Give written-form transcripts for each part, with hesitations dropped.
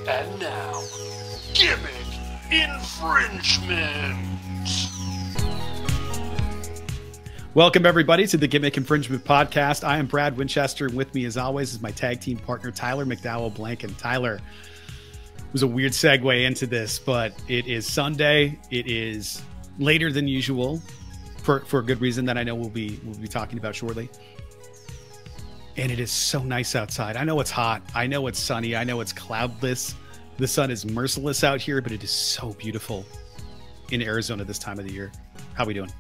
And now, Gimmick Infringement. Welcome, everybody, to the Gimmick Infringement Podcast. I am Brad Winchester, and with me, as always, is my tag team partner, Tyler McDowell-Blanken. Tyler, it was a weird segue into this, but it is Sunday. It is later than usual for a good reason that I know we'll be talking about shortly. And it is so nice outside. I know it's hot. I know it's sunny. I know it's cloudless. The sun is merciless out here, but it is so beautiful in Arizona this time of the year. How are we doing?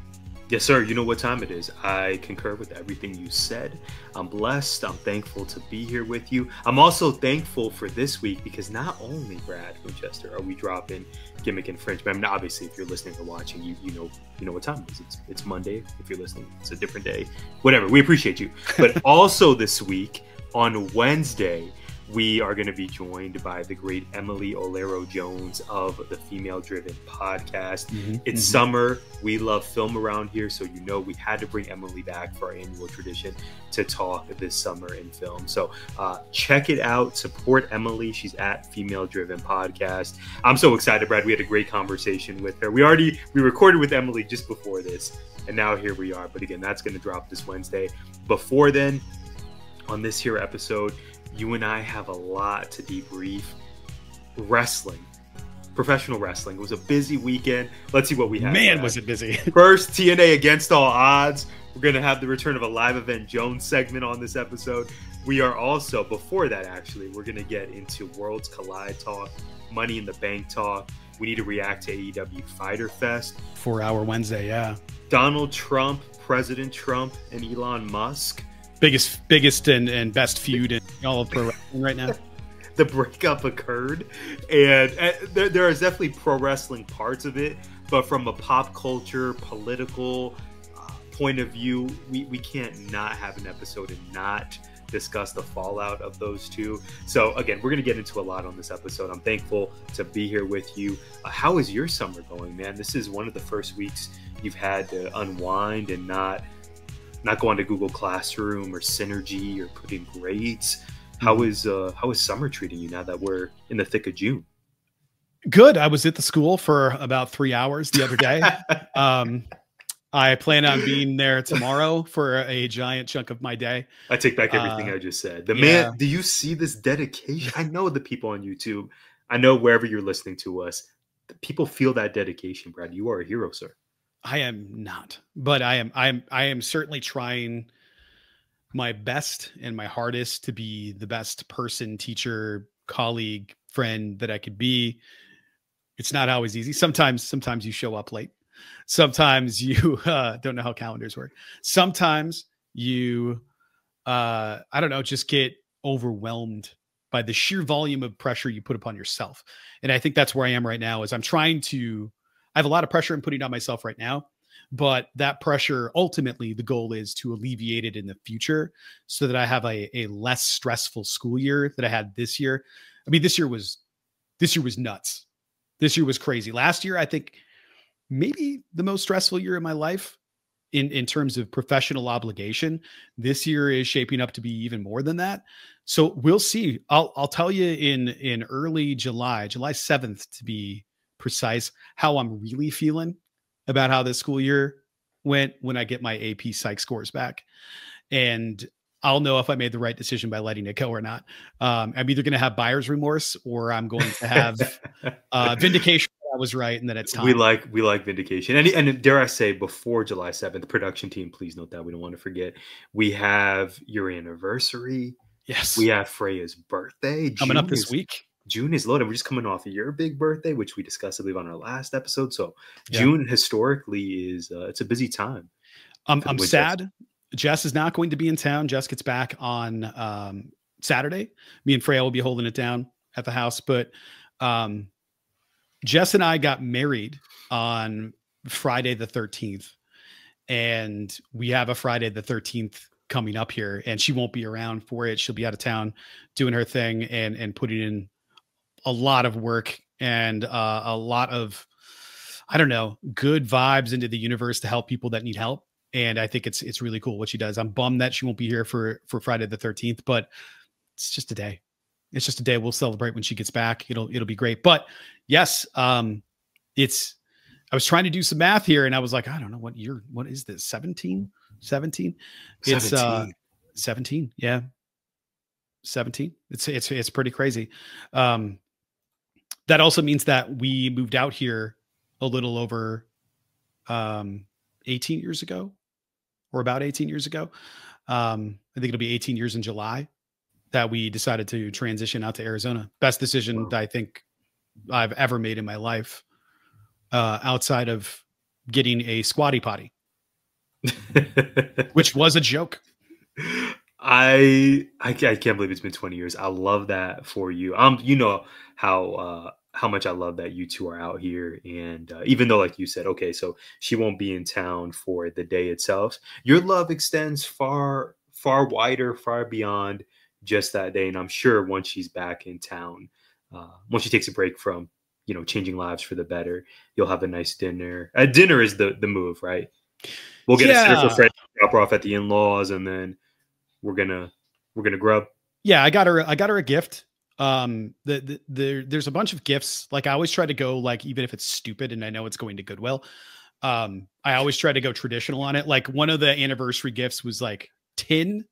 Yes, sir. You know what time it is. I concur with everything you said. I'm blessed. I'm thankful to be here with you. I'm also thankful for this week because not only, Brad Winchester, are we dropping Gimmick Infringement. I mean, obviously, if you're listening or watching, you know what time it is. It's Monday. If you're listening, it's a different day. Whatever. We appreciate you. But also this week, on Wednesday, we are going to be joined by the great Emily Olero-Jones of the Female Driven Podcast. It's summer. We love film around here, so we had to bring Emily back for our annual tradition to talk this summer in film. So check it out. Support Emily. She's at Female Driven Podcast. I'm so excited, Brad. We had a great conversation with her. We recorded with Emily just before this, and now here we are. But again, that's going to drop this Wednesday. Before then, on this here episode, you and I have a lot to debrief. Wrestling, professional wrestling. It was a busy weekend. Let's see what we have. Man, was it busy. First, TNA Against All Odds. We're going to have the return of a live event Jones segment on this episode. We are also, before that actually, we're going to get into Worlds Collide talk, Money in the Bank talk. We need to react to AEW Fyter Fest. 4-hour Wednesday, yeah. Donald Trump, President Trump, and Elon Musk. Biggest and best feud in all of pro wrestling right now. The breakup occurred, and there is definitely pro wrestling parts of it, but from a pop culture, political point of view, we can't not have an episode and not discuss the fallout of those two. So again, we're going to get into a lot on this episode. I'm thankful to be here with you. How is your summer going, man? This is one of the first weeks you've had to unwind and not go onto Google Classroom or Synergy or put in grades. How is summer treating you now that we're in the thick of June? Good. I was at the school for about 3 hours the other day. I plan on being there tomorrow for a giant chunk of my day. I take back everything I just said. Man, do you see this dedication? I know the people on YouTube, I know wherever you're listening to us, the people feel that dedication, Brad. You are a hero, sir. I am not, but I am certainly trying my best and my hardest to be the best person, teacher, colleague, friend that I could be. It's not always easy. Sometimes you show up late. Sometimes you don't know how calendars work. Sometimes you, I don't know, just get overwhelmed by the sheer volume of pressure you put upon yourself. And I think that's where I am right now. Is I have a lot of pressure I'm putting on myself right now, but that pressure, ultimately, the goal is to alleviate it in the future so that I have a less stressful school year that I had this year. I mean, this year was nuts. This year was crazy. Last year, I think maybe the most stressful year of my life in terms of professional obligation. This year is shaping up to be even more than that. So we'll see. I'll tell you in early July 7th to be precise, how I'm really feeling about how this school year went when I get my AP Psych scores back. And I'll know if I made the right decision by letting it go or not. I'm either going to have buyer's remorse or I'm going to have vindication that I was right and that it's time. We like vindication. And dare I say, before July 7th, the production team, please note that we don't want to forget, we have your anniversary. Yes. We have Freya's birthday. Coming up this week. June is loaded. We're just coming off of your big birthday, which we discussed, I believe, on our last episode. So June historically is it's a busy time. I'm sad. Jess is not going to be in town. Jess gets back on Saturday. Me and Freya will be holding it down at the house. But Jess and I got married on Friday the 13th. And we have a Friday the 13th coming up here. And she won't be around for it. She'll be out of town doing her thing and putting in a lot of work and a lot of, I don't know, good vibes into the universe to help people that need help. And I think it's really cool what she does. I'm bummed that she won't be here for Friday the 13th, but it's just a day. It's just a day we'll celebrate when she gets back. It'll be great. But yes, I was trying to do some math here and I was like, I don't know what is this? 17? It's 17. Yeah. 17. It's pretty crazy. That also means that we moved out here a little over 18 years ago, or about 18 years ago. I think it'll be 18 years in July that we decided to transition out to Arizona. Best decision that I think I've ever made in my life, outside of getting a squatty potty, which was a joke. I can't believe it's been 20 years. I love that for you. You know how much I love that you two are out here. And even though, like you said, okay, so she won't be in town for the day itself, your love extends far, far wider, far beyond just that day. And I'm sure once she's back in town, once she takes a break from, changing lives for the better, you'll have a nice dinner. Dinner is the move, right? We'll get a sitter for Fred, drop her off at the in-laws, and then we're gonna grub. Yeah, I got her a gift. There's a bunch of gifts. Like I always try to go, like, even if it's stupid and I know it's going to Goodwill, I always try to go traditional on it. Like one of the anniversary gifts was like tin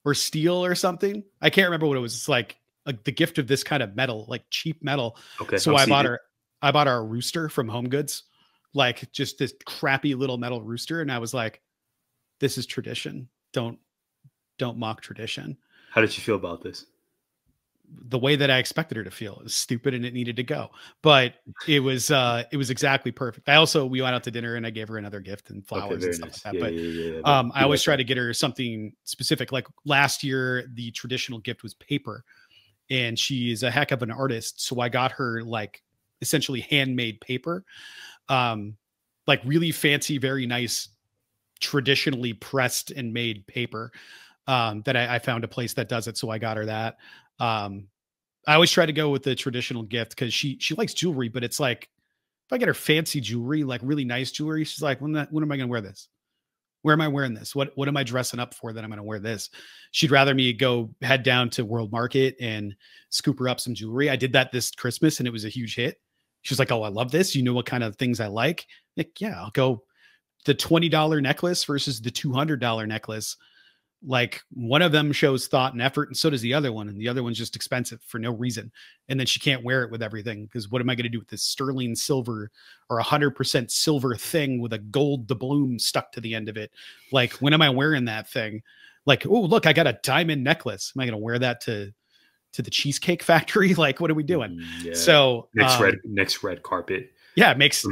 or steel or something. I can't remember what it was. It's like the gift of this kind of metal, like cheap metal. Okay. So I bought her a rooster from Home Goods, like just this crappy little metal rooster. And I was like, this is tradition. Don't mock tradition. How did you feel about this? The way that I expected her to feel. It was stupid and it needed to go, but it was exactly perfect. We went out to dinner and I gave her another gift and flowers and stuff like that. But I always try to get her something specific. Like last year, the traditional gift was paper, and she is a heck of an artist. So I got her like essentially handmade paper, like really fancy, very nice, traditionally pressed and made paper. That I found a place that does it. So I got her that. I always try to go with the traditional gift because she likes jewelry, but it's like, if I get her fancy jewelry, like really nice jewelry, she's like, when am I going to wear this? Where am I wearing this? What am I dressing up for that I'm going to wear this? She'd rather me go head down to World Market and scoop her up some jewelry. I did that this Christmas and it was a huge hit. She was like, oh, I love this. You know what kind of things I like? Like, yeah, I'll go the $20 necklace versus the $200 necklace. Like one of them shows thought and effort, and so does the other one. And the other one's just expensive for no reason. And then she can't wear it with everything because what am I going to do with this sterling silver or 100% silver thing with a gold doubloon stuck to the end of it? Like, when am I wearing that thing? Like, oh, look, I got a diamond necklace. Am I going to wear that to the Cheesecake Factory? Like, what are we doing? Yeah. So next red carpet. Yeah, it makes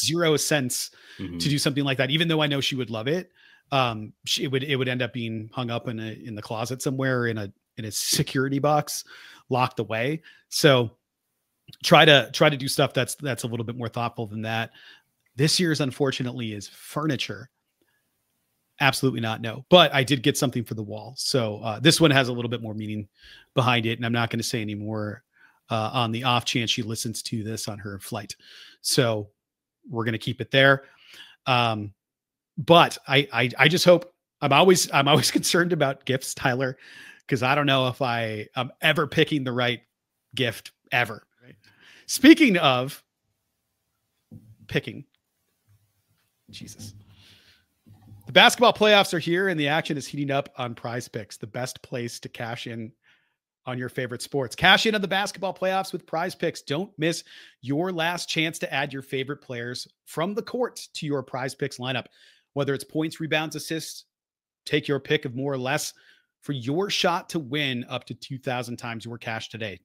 zero sense to do something like that, even though I know she would love it. It would end up being hung up in the closet somewhere in a security box, locked away. So try to do stuff that's a little bit more thoughtful than that. This year's, unfortunately, is furniture. Absolutely not. No, but I did get something for the wall. So this one has a little bit more meaning behind it. And I'm not going to say any more on the off chance she listens to this on her flight. So we're going to keep it there. But I just hope I'm always concerned about gifts, Tyler, because I don't know if I'm ever picking the right gift ever. Right? Speaking of picking, Jesus, the basketball playoffs are here and the action is heating up on Prize Picks, the best place to cash in on your favorite sports. Cash in on the basketball playoffs with Prize Picks. Don't miss your last chance to add your favorite players from the court to your Prize Picks lineup. Whether it's points, rebounds, assists, take your pick of more or less for your shot to win up to 2,000 times your cash today.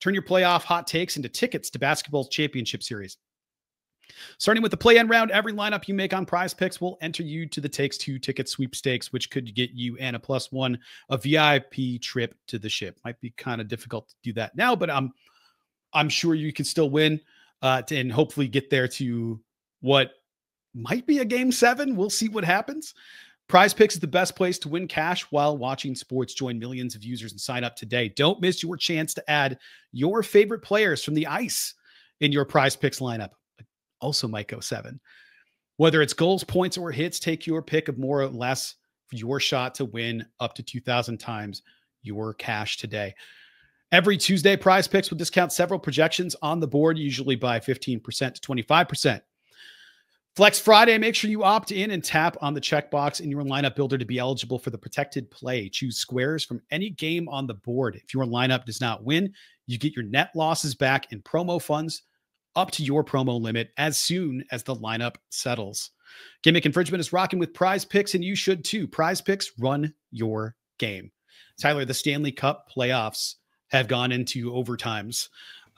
Turn your playoff hot takes into tickets to basketball's championship series. Starting with the play-in round, every lineup you make on Prize Picks will enter you to the Takes Two ticket sweepstakes, which could get you and a +1 a VIP trip to the ship. Might be kind of difficult to do that now, but I'm sure you can still win and hopefully get there to what might be a game 7. We'll see what happens. Prize Picks is the best place to win cash while watching sports. Join millions of users and sign up today. Don't miss your chance to add your favorite players from the ice in your Prize Picks lineup. Also might go 7. Whether it's goals, points, or hits, take your pick of more or less for your shot to win up to 2,000 times your cash today. Every Tuesday, Prize Picks will discount several projections on the board, usually by 15% to 25%. Flex Friday, make sure you opt in and tap on the checkbox in your lineup builder to be eligible for the protected play. Choose squares from any game on the board. If your lineup does not win, you get your net losses back in promo funds up to your promo limit as soon as the lineup settles. Gimmick Infringement is rocking with Prize Picks, and you should too. Prize Picks, run your game. Tyler, the Stanley Cup playoffs have gone into overtimes.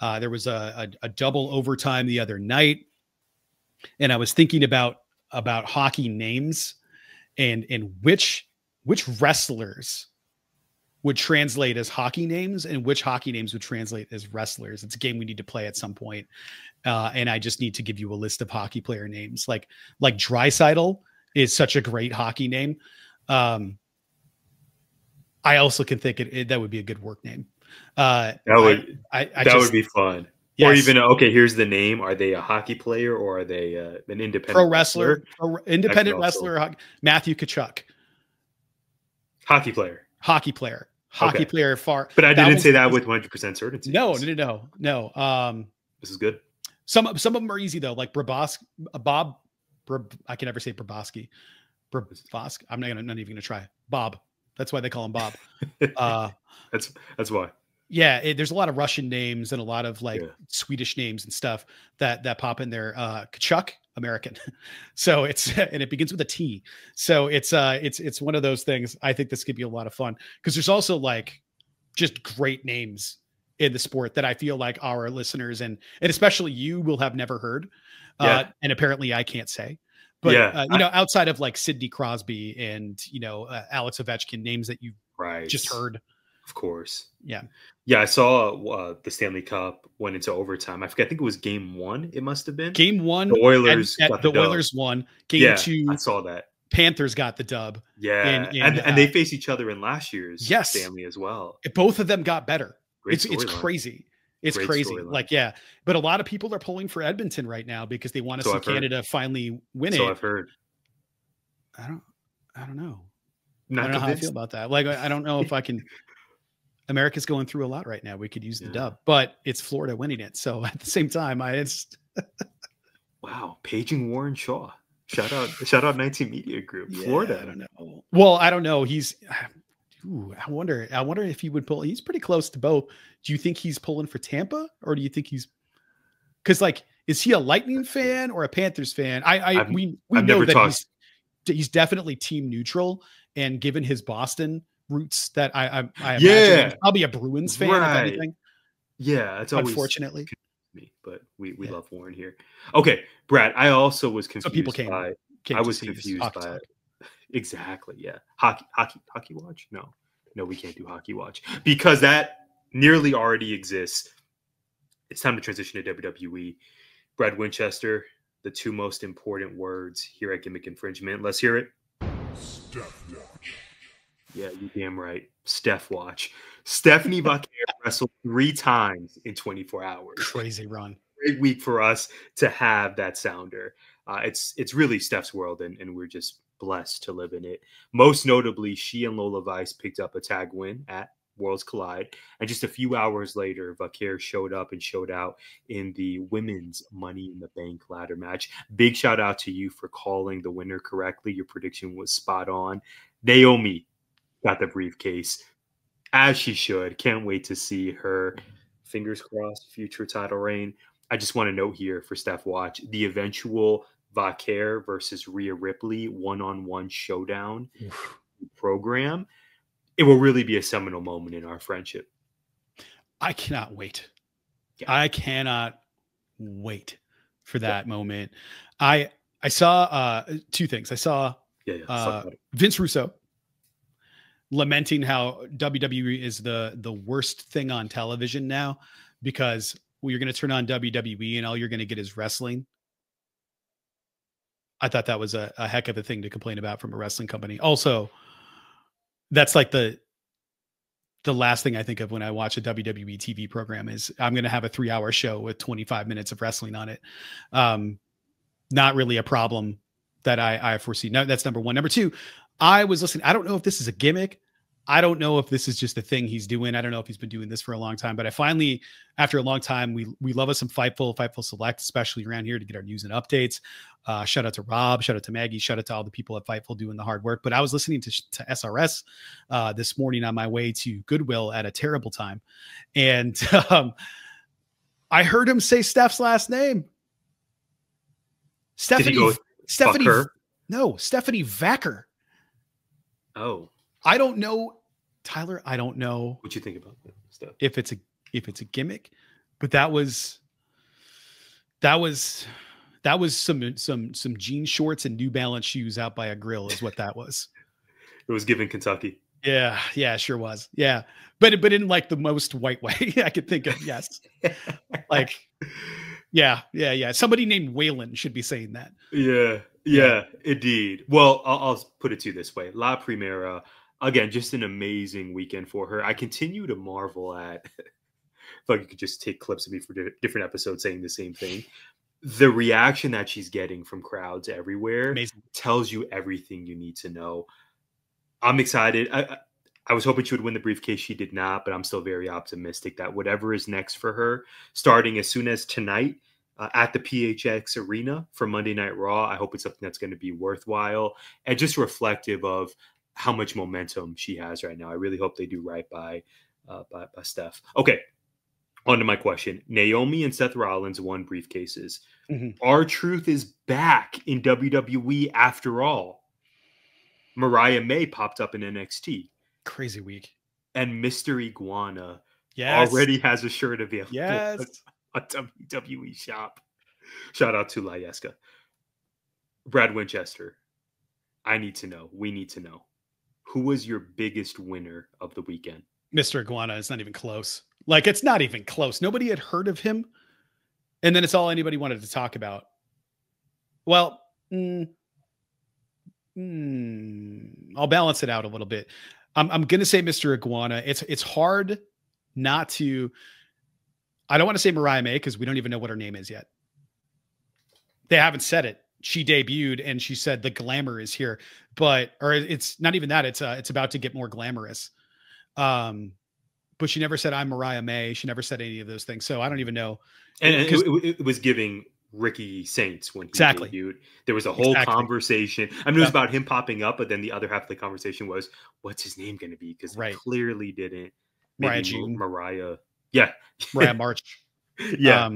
There was a double overtime the other night, and I was thinking about hockey names and which wrestlers would translate as hockey names and which hockey names would translate as wrestlers. It's a game we need to play at some point. And I just need to give you a list of hockey player names. Like Draisaitl is such a great hockey name. I also can think that would be a good work name. That would be fun. Yes. Or even, okay, here's the name. Are they a hockey player or are they an independent pro wrestler? Independent wrestler, Matthew Tkachuk. Hockey player. Hockey player far. But I didn't say that with 100% certainty. No. This is good. Some of them are easy though, like I can never say Brabowski. I'm not even gonna try. Bob. That's why they call him Bob. That's why. Yeah, there's a lot of Russian names and a lot of Swedish names and stuff that pop in there. Kachuk, American. So and it begins with a T. So it's one of those things. I think this could be a lot of fun because there's also like just great names in the sport that I feel like our listeners and especially you will have never heard. And apparently I can't say. But outside of like Sidney Crosby and Alex Ovechkin, names that you've just heard. Of course. Yeah. I saw the Stanley Cup went into overtime. I think it was game 1. It must have been game 1. The Oilers Oilers won. Game 2. I saw that. Panthers got the dub. Yeah. And they faced each other in last year's Stanley as well. Both of them got better. It's crazy. It's crazy. But a lot of people are pulling for Edmonton right now because they want to see Canada finally win it. So I've heard. I don't know. I don't know how I feel about that. Like, I don't know if I can. America's going through a lot right now. We could use the dub, but it's Florida winning it. So at the same time, wow, paging Warren Shaw. Shout out 19 Media Group. Florida. I don't know. Well, I don't know. I wonder if he would pull. He's pretty close to both. Do you think he's pulling for Tampa, or do you think because is he a Lightning fan or a Panthers fan? We know that he's definitely team neutral, and given his Boston roots, that I imagine he's probably a Bruins fan, if anything. Yeah, it's always unfortunately me, but we love Warren here. Okay, Brad, I also was confused. So people came by it. Exactly. Yeah. Hockey watch? No, we can't do hockey watch because that nearly already exists. It's time to transition to WWE. Brad Winchester, the 2 most important words here at Gimmick Infringement. Let's hear it. Steph watch. Yeah, you damn right. Steph watch. Stephanie Vaquer wrestled 3 times in 24 hours. Crazy run. Great week for us to have that sounder. It's really Steph's world, and we're just blessed to live in it. Most notably, she and Lola Vice picked up a tag win at Worlds Collide, and just a few hours later, Vaquer showed up and showed out in the women's Money in the Bank ladder match. Big shout out to you for calling the winner correctly. Your prediction was spot on. Naomi got the briefcase, as she should. Can't wait to see her, fingers crossed, future title reign. I just want to note here for Steph Watch, the eventual Vaquer versus Rhea Ripley one-on-one showdown program. It will really be a seminal moment in our friendship. I cannot wait. Yeah. I cannot wait for that moment. I saw 2 things. I saw Vince Russo lamenting how WWE is the worst thing on television now because you're going to turn on WWE and all you're going to get is wrestling. I thought that was a heck of a thing to complain about from a wrestling company. Also, that's like the last thing I think of when I watch a WWE TV program is I'm going to have a 3-hour show with 25 minutes of wrestling on it. Not really a problem that I foresee. No, that's number 1. Number 2, I was listening. I don't know if this is a gimmick. I don't know if this is just a thing he's doing. I don't know if he's been doing this for a long time, but I finally, after a long time, we love us some Fightful Select, especially around here to get our news and updates. Shout out to Rob, shout out to Maggie, shout out to all the people at Fightful doing the hard work. But I was listening to SRS this morning on my way to Goodwill at a terrible time. And I heard him say Steph's last name. Stephanie Vaquer. Oh. I don't know, Tyler. I don't know what you think about that stuff. If it's a gimmick, but that was some jean shorts and New Balance shoes out by a grill is what that was. It was given Kentucky. Yeah, it sure was. Yeah, but in like the most white way I could think of. Yes, like yeah. Somebody named Waylon should be saying that. Yeah, indeed. Well, I'll put it to you this way: La Primera. Again, just an amazing weekend for her. I continue to marvel at, if I could just take clips of me for different episodes saying the same thing. The reaction that she's getting from crowds everywhere tells you everything you need to know. I'm excited. I was hoping she would win the briefcase. She did not, but I'm still very optimistic that whatever is next for her, starting as soon as tonight at the PHX Arena for Monday Night Raw, I hope it's something that's going to be worthwhile and just reflective of how much momentum she has right now. I really hope they do right by Steph. Okay, on to my question. Naomi and Seth Rollins won briefcases. R-Truth is back in WWE after all. Mariah May popped up in NXT. Crazy week. And Mr. Iguana already has a shirt available on WWE Shop. Shout out to Layeska. Brad Winchester, I need to know. We need to know. Who was your biggest winner of the weekend? Mr. Iguana. It's not even close. Like, it's not even close. Nobody had heard of him. And then it's all anybody wanted to talk about. Well, I'll balance it out a little bit. I'm going to say Mr. Iguana. It's hard not to. I don't want to say Mariah May because we don't even know what her name is yet. They haven't said it. She debuted and she said the glamour is here, or it's not even that. It's about to get more glamorous. But she never said I'm Mariah May. She never said any of those things. So I don't even know. And it was giving Ricky Saints when he debuted. There was a whole conversation. I mean, it was about him popping up, but then the other half of the conversation was, what's his name going to be? Because he clearly didn't. Mariah. Yeah. Mariah March. Yeah,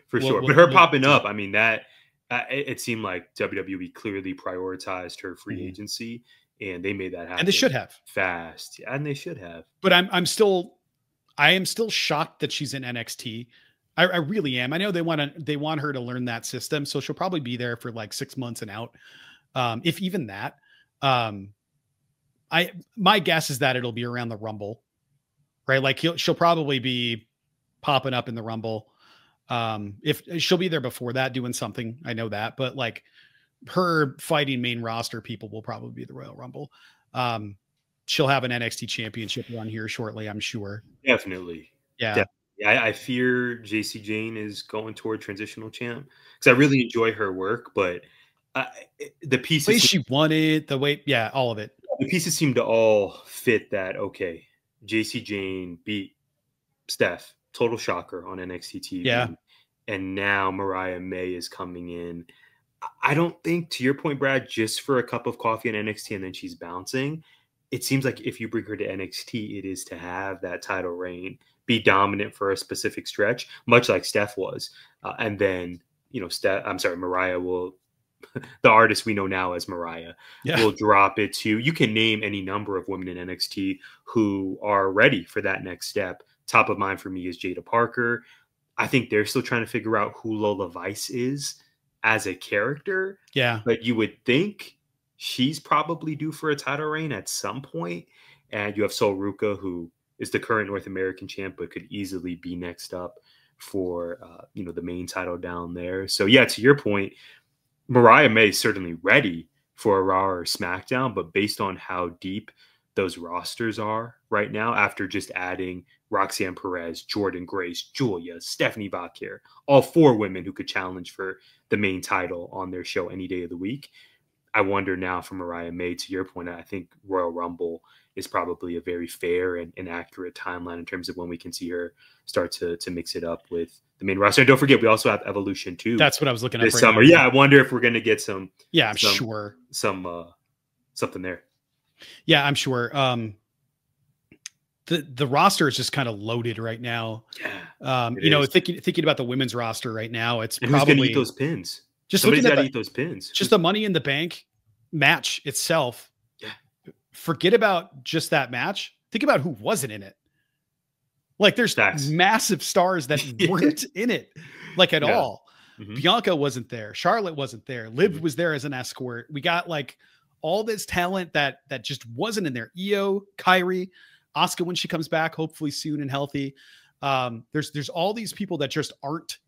for sure. But her popping up, I mean, that it seemed like WWE clearly prioritized her free agency, and they made that happen. And they should have fast. Yeah, and they should have. But I am still shocked that she's in NXT. I really am. I know they want her to learn that system, so she'll probably be there for like 6 months and out, if even that. My guess is that it'll be around the Rumble, right? Like she'll probably be popping up in the Rumble. If she'll be there before that doing something, I know that, but like her fighting main roster people will probably be the Royal Rumble. She'll have an NXT championship run here shortly, I'm sure. Definitely. Yeah. Definitely. I fear JC Jane is going toward transitional champ because I really enjoy her work, but the pieces, the way she won it, all of it. The pieces seem to all fit that. Okay, JC Jane beat Steph, total shocker on NXT TV. Yeah, and now Mariah May is coming in. I don't think, to your point, Brad, just for a cup of coffee in NXT and then she's bouncing. It seems like if you bring her to NXT, it is to have that title reign, be dominant for a specific stretch, much like Steph was. And then, Mariah will, the artist we know now as Mariah, will drop it to, you can name any number of women in NXT who are ready for that next step. Top of mind for me is Jada Parker. I think they're still trying to figure out who Lola Vice is as a character. Yeah. But you would think she's probably due for a title reign at some point. And you have Sol Ruka, who is the current North American champ, but could easily be next up for, the main title down there. So, yeah, to your point, Mariah May is certainly ready for a Raw or SmackDown, but based on how deep those rosters are right now, after just adding Roxanne Perez, Jordan Grace, Julia, Stephanie Vaquer, all 4 women who could challenge for the main title on their show any day of the week. I wonder now for Mariah May, to your point, I think Royal Rumble is probably a very fair and accurate timeline in terms of when we can see her start to mix it up with the main roster. And don't forget, we also have Evolution 2. That's what I was looking at this right summer. now. Yeah, I wonder if we're going to get some. Yeah, I'm sure. Something there. Yeah, I'm sure. The roster is just kind of loaded right now. Yeah, you know, thinking about the women's roster right now, it's and probably who's gonna eat those pins. Just Somebody's looking got at to eat those pins. Just the Money in the Bank match itself. Yeah. Forget about just that match. Think about who wasn't in it. Like there's massive stars that weren't in it, like at all. Mm-hmm. Bianca wasn't there. Charlotte wasn't there. Liv was there as an escort. We got like all this talent that just wasn't in there. Io, Kyrie, Asuka when she comes back, hopefully soon and healthy. There's all these people that just aren't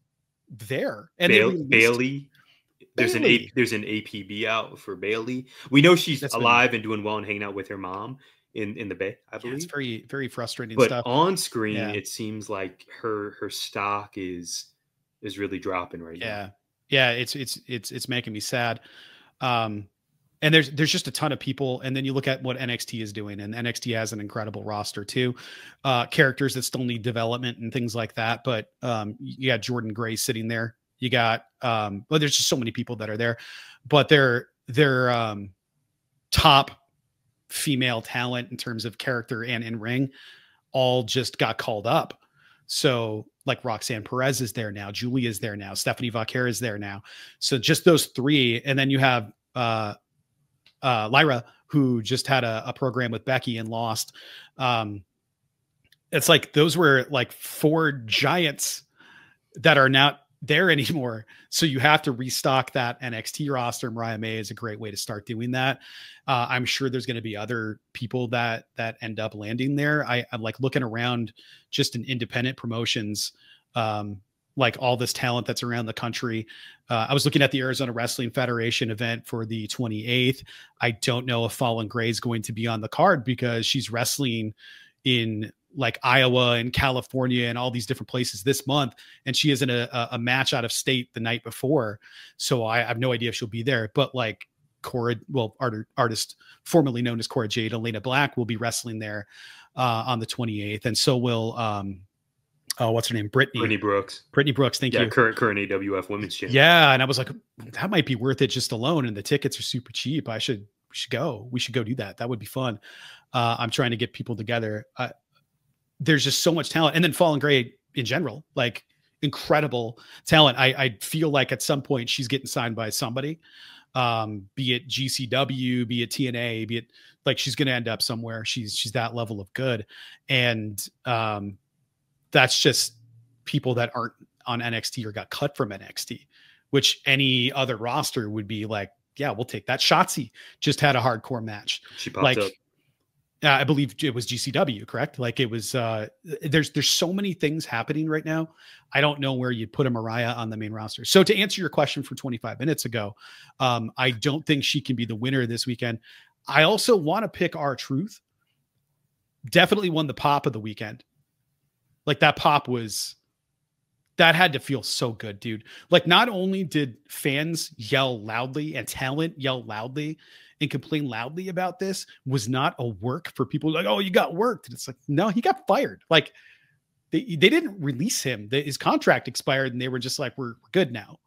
there. And Bailey. There's an APB out for Bailey. We know she's alive and doing well and hanging out with her mom in the Bay, I believe. It's very, very frustrating but stuff. On screen, it seems like her stock is really dropping right now. Yeah, it's making me sad. And there's just a ton of people. And then you look at what NXT is doing, and NXT has an incredible roster too. Characters that still need development and things like that. But you got Jordan Gray sitting there. You got there's just so many people that are there, but they're top female talent in terms of character and in ring all just got called up. So like Roxanne Perez is there now, Julie is there now, Stephanie Vaquer is there now. So just those three. And then you have Lyra, who just had a program with Becky and lost. It's like those were like 4 giants that are not there anymore. So you have to restock that NXT roster. Mariah May is a great way to start doing that. I'm sure there's going to be other people that end up landing there. I'm like looking around just in independent promotions, like all this talent that's around the country. I was looking at the Arizona Wrestling Federation event for the 28th. I don't know if Fallen Gray is going to be on the card because she's wrestling in like Iowa and California and all these different places this month. And she is in a match out of state the night before. So I have no idea if she'll be there, but like artist formerly known as Cora Jade, Elena Black will be wrestling there on the 28th. And so will, what's her name? Brittany Brooks. Thank you. Current AWF women's champion. Yeah. And I was like, that might be worth it just alone. And the tickets are super cheap. We should go do that. That would be fun. I'm trying to get people together. There's just so much talent. And then Fallen Gray in general, like incredible talent. I feel like at some point she's getting signed by somebody, be it GCW, be it TNA, be it like she's going to end up somewhere. She's that level of good. And that's just people that aren't on NXT or got cut from NXT, which any other roster would be like, yeah, we'll take that. Shotzi just had a hardcore match. She popped up. I believe it was GCW, correct? Like it was, there's so many things happening right now. I don't know where you'd put a Mariah on the main roster. So to answer your question from 25 minutes ago, I don't think she can be the winner this weekend. I also want to pick R-Truth. Definitely won the pop of the weekend. Like that pop that had to feel so good, dude. Like not only did fans yell loudly and talent yell loudly and complain loudly about this, was not a work for people like, oh, you got worked. And it's like, no, he got fired. Like they didn't release him. His contract expired and they were just like, we're good now.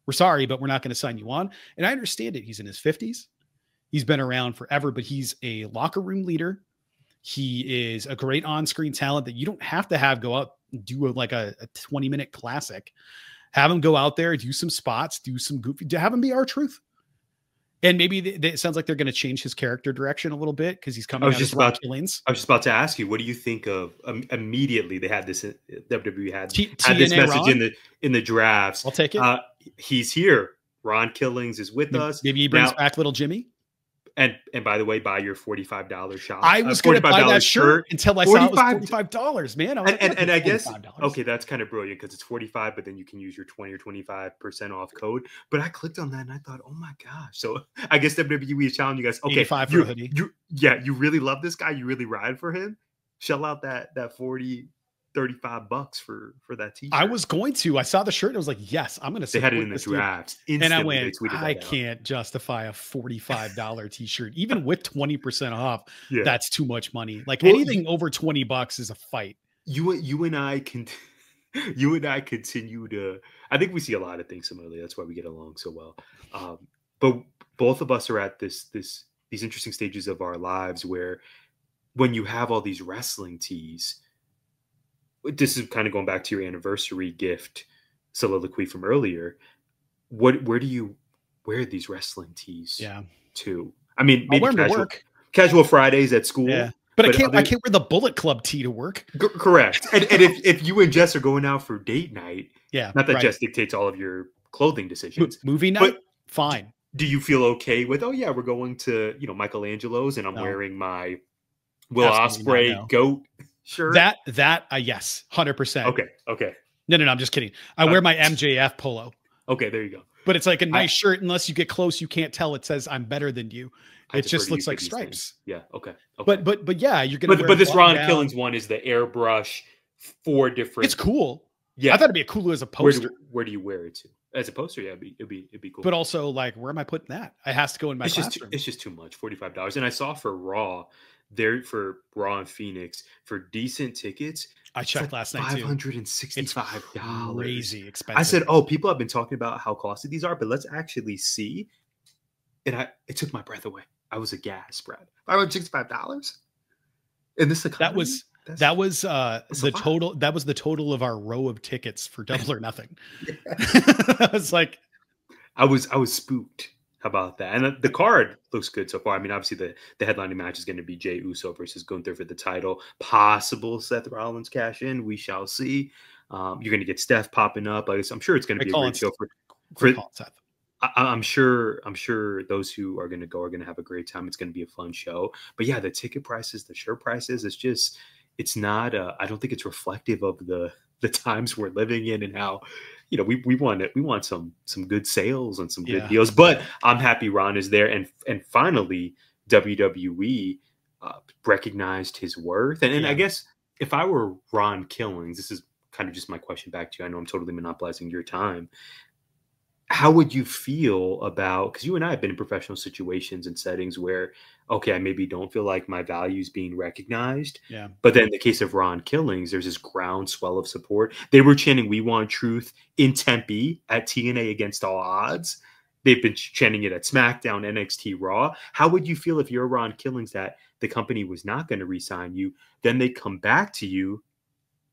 We're sorry, but we're not going to sign you on. And I understand it. He's in his 50s. He's been around forever, but he's a locker room leader. He is a great on-screen talent that you don't have to have go out and do a 20-minute classic. Have him go out there, do some spots, do some goofy, have him be R-Truth. And maybe it sounds like they're going to change his character direction a little bit because he's coming out as Rock Killings. I was just about to ask you, what do you think of immediately they had this, WWE had this message in the drafts. I'll take it. He's here. Ron Killings is with us. Maybe he brings back little Jimmy. And by the way, buy your $45 shop. I was going to buy that shirt until I saw it was $45, man. And I guess, okay, that's kind of brilliant because it's 45, but then you can use your 20 or 25% off code. But I clicked on that and I thought, oh my gosh. So I guess WWE is challenging you guys. Okay, 85 for a hoodie. You really love this guy. You really ride for him. Shell out that 40 $35 for that t-shirt. I was going to. I saw the shirt and I was like, yes, I'm going to They had it support in the this dude. drafts. And I Instantly, went, they tweeted I that out. can't justify a $45 t-shirt, even with 20% off. Yeah. That's too much money. Like Well, anything over $20 is a fight. You and I can, you and I continue to. I think we see a lot of things similarly. That's why we get along so well. But both of us are at these interesting stages of our lives where, when you have all these wrestling tees, this is kind of going back to your anniversary gift soliloquy from earlier. Where do you wear these wrestling tees? Yeah. To? I mean, I'll maybe wear 'em to work. Casual Fridays at school. Yeah. But I can't wear the Bullet Club tee to work. Correct. And if you and Jess are going out for date night, yeah, not that Jess dictates all of your clothing decisions. Movie night, fine. Do you feel okay with, oh yeah, we're going to, Michelangelo's and I'm wearing my Will Ospreay goat shirt? That yes, 100%. Okay. No, I'm just kidding. I wear my MJF polo. Okay, there you go. But it's like a nice shirt. Unless you get close, you can't tell. It says I'm better than you. It just looks like stripes. Yeah. Okay. But yeah, you're gonna. But this Ron Killings one is the airbrush, 4 different. It's cool. Yeah, I thought it'd be cool as a poster. Where do you wear it to? As a poster, yeah, it'd be cool. But also, like, where am I putting that? It has to go in my classroom. It's just too much. $45. And I saw for Raw, for Raw and Phoenix, for decent tickets. I checked last night too. $565. Crazy expensive. I said, "Oh, people have been talking about how costly these are, but let's actually see." And it took my breath away. I was aghast, Brad. $565, and this economy? That was the total. That was the total of our row of tickets for Double or Nothing. I was like, I was spooked about that. And the card looks good so far. I mean, obviously the headlining match is going to be Jey Uso versus Gunther for the title. Possible Seth Rollins cash in. We shall see. You're going to get Steph popping up. I'm sure it's going to be a great show for Seth. I'm sure those who are going to go are going to have a great time. It's going to be a fun show. But yeah, the ticket prices, the shirt prices, it's not. I don't think it's reflective of the times we're living in and how, we want some good sales and some good deals. But I'm happy Ron is there, and finally WWE recognized his worth. And I guess if I were Ron Killings, this is kind of just my question back to you. I know I'm totally monopolizing your time. How would you feel about, because you and I have been in professional situations and settings where, okay, I maybe don't feel like my value is being recognized. Yeah. But then in the case of Ron Killings, there's this groundswell of support. They were chanting, "We want truth" in Tempe at TNA Against All Odds. They've been chanting it at SmackDown, NXT, Raw. How would you feel if you're Ron Killings that the company was not going to re-sign you? Then they come back to you,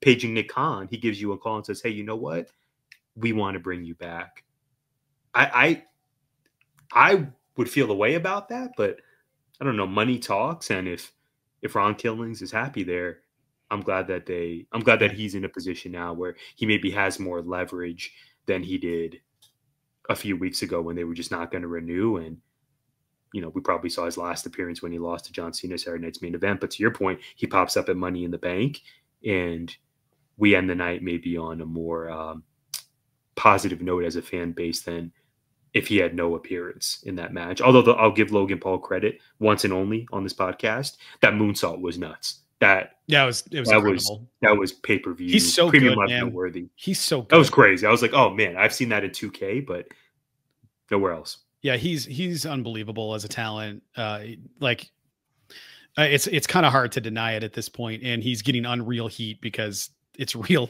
paging Nick Khan. He gives you a call and says, "Hey, you know what? We want to bring you back." I would feel a way about that, but I don't know. Money talks, and if Ron Killings is happy there, I'm glad that he's in a position now where he maybe has more leverage than he did a few weeks ago when they were just not going to renew. And we probably saw his last appearance when he lost to John Cena Saturday Night's Main Event. But to your point, he pops up at Money in the Bank, and we end the night maybe on a more positive note as a fan base than if he had no appearance in that match. Although I'll give Logan Paul credit, once and only on this podcast, that moonsault was nuts. It was incredible. That was pay-per-view. He's so premium good, man. worthy. He's so good. That was crazy. I was like, oh man, I've seen that in 2K, but nowhere else. Yeah, he's unbelievable as a talent. It's kind of hard to deny it at this point, and he's getting unreal heat because it's real,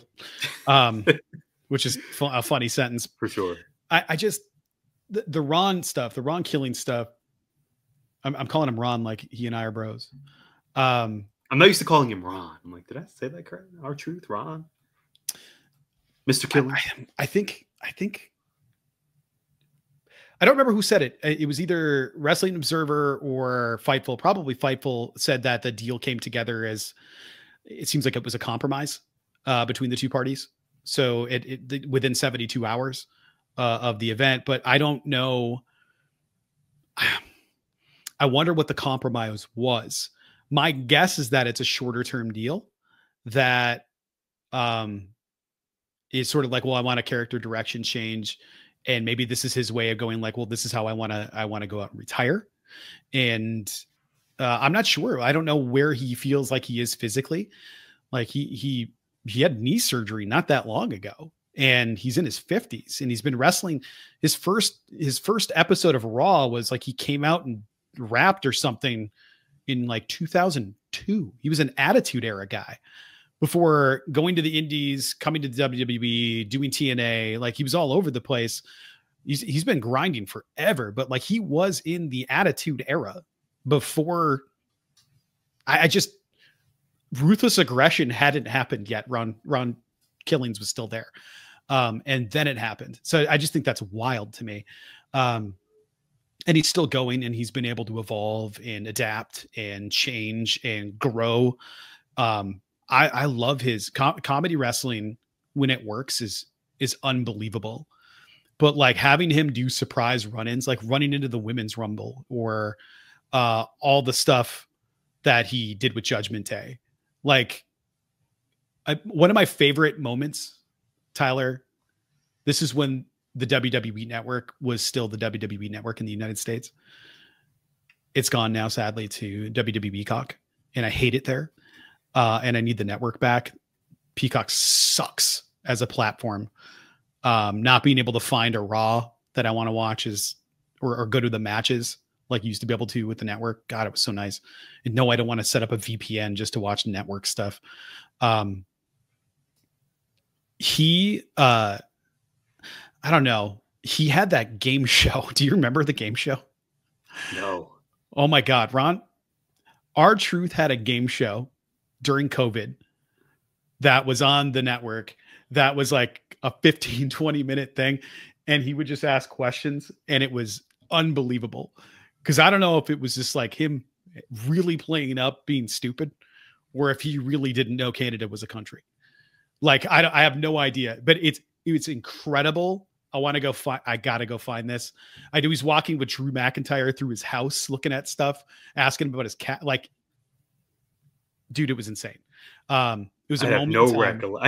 which is a funny sentence for sure. I just the Ron stuff, the Ron Killing stuff. I'm calling him Ron like he and I are bros. I'm not used to calling him Ron. I'm like, did I say that correct? R-Truth, Ron, Mr. Killing. I think. I don't remember who said it. It was either Wrestling Observer or Fightful. Probably Fightful said that the deal came together as it seems like it was a compromise between the two parties. So it within 72 hours of the event. But I don't know. I wonder what the compromise was. My guess is that it's a shorter term deal that is sort of like, well, I want a character direction change. And maybe this is his way of going like, well, this is how I want to go out and retire. And I'm not sure. I don't know where he feels like he is physically. Like he he had knee surgery not that long ago, and he's in his 50s, and he's been wrestling. His first episode of Raw was like he came out and rapped or something in like 2002. He was an Attitude Era guy before going to the Indies, coming to the WWE, doing TNA. Like he was all over the place. He's been grinding forever, but like he was in the Attitude Era before. I just, Ruthless Aggression hadn't happened yet. Ron Killings was still there. And then it happened. So I just think that's wild to me. And he's still going, and he's been able to evolve and adapt and change and grow. I love his comedy wrestling when it works is unbelievable. But like having him do surprise run-ins, like running into the Women's Rumble, or all the stuff that he did with Judgment Day. Like one of my favorite moments, Tyler, this is when the WWE network was still the WWE network in the United States. It's gone now, sadly, to WWE Peacock, and I hate it there. And I need the network back. Peacock sucks as a platform. Not being able to find a Raw that I want to watch or go to the matches like you used to be able to with the network. God, it was so nice. And no, I don't want to set up a VPN just to watch network stuff. I don't know. He had that game show. Do you remember the game show? No. Oh my God, Ron. R-Truth had a game show during COVID that was on the network. That was like a 15, 20-minute thing. And he would just ask questions, and it was unbelievable. Because I don't know if it was just like him really playing up being stupid, or if he really didn't know Canada was a country. Like, I have no idea, but it's incredible. I want to go find, I got to go find this. I know he's walking with Drew McIntyre through his house, looking at stuff, asking him about his cat. Like, dude, it was insane. It was I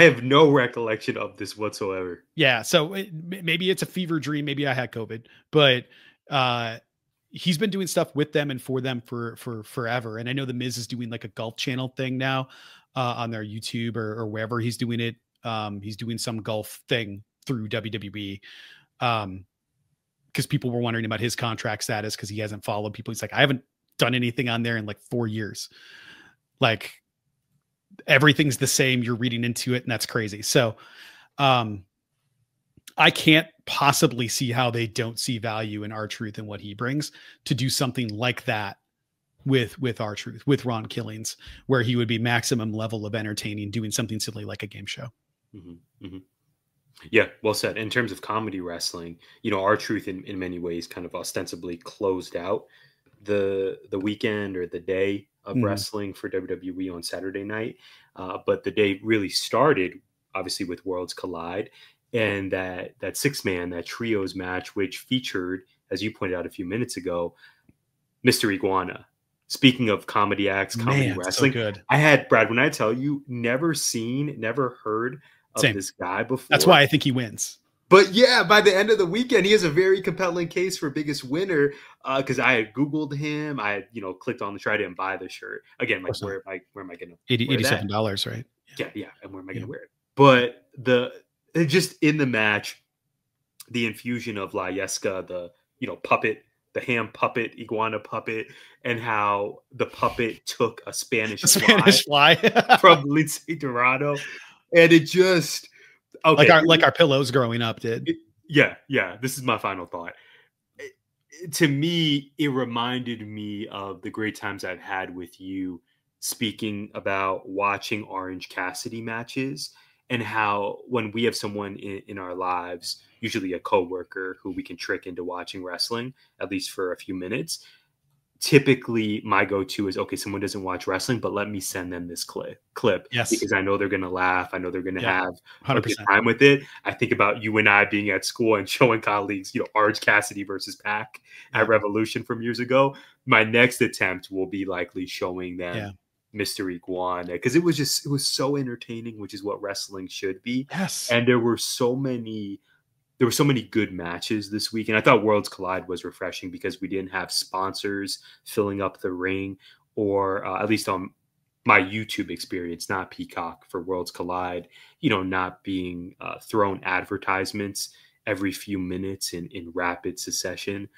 have no recollection of this whatsoever. Yeah. So maybe it's a fever dream. Maybe I had COVID, but he's been doing stuff with them and for them for forever. And I know the Miz is doing like a Golf Channel thing now on their YouTube or wherever he's doing it. He's doing some golf thing through WWE. Because people were wondering about his contract status because he hasn't followed people. He's like, I haven't done anything on there in like 4 years. Like, everything's the same. You're reading into it, and that's crazy. So I can't possibly see how they don't see value in R-Truth and what he brings to do something like that with R-Truth, with Ron Killings, where he would be maximum level of entertaining, doing something silly like a game show. Mm-hmm, mm-hmm. Yeah, well said. In terms of comedy wrestling, R-Truth in many ways kind of ostensibly closed out the weekend or the day of wrestling for WWE on Saturday night. But the day really started, obviously, with Worlds Collide and that six-man, that trios match, which featured, as you pointed out a few minutes ago, Mr. Iguana. Speaking of comedy acts, comedy wrestling, so good. I had, Brad, when I tell you, never heard of this guy before. That's why I think he wins. But yeah, by the end of the weekend, he has a very compelling case for biggest winner. Because I had Googled him, I had clicked on the try to buy the shirt again. Like where am I going to $87, right? Yeah, and where am I going to wear it? But just in the match, the infusion of La Yesca, the puppet, the ham puppet, iguana puppet, and how the puppet took a Spanish fly from Lindsay Dorado, and it just. Okay. Like our pillows growing up did. Yeah. This is my final thought. To me, it reminded me of the great times I've had with you speaking about watching Orange Cassidy matches and how when we have someone in our lives, usually a coworker who we can trick into watching wrestling, at least for a few minutes, typically my go-to is, okay, someone doesn't watch wrestling, but let me send them this clip. Yes. Because I know they're going to laugh. I know they're going to have 100%. a good time with it. I think about you and I being at school and showing colleagues, Orange Cassidy versus Pac at Revolution from years ago. My next attempt will be likely showing them Mr. Iguana, because it was so entertaining, which is what wrestling should be. Yes. And there were so many good matches this week. And I thought Worlds Collide was refreshing because we didn't have sponsors filling up the ring, or at least on my YouTube experience, not Peacock, for Worlds Collide, you know, not being thrown advertisements every few minutes in rapid succession.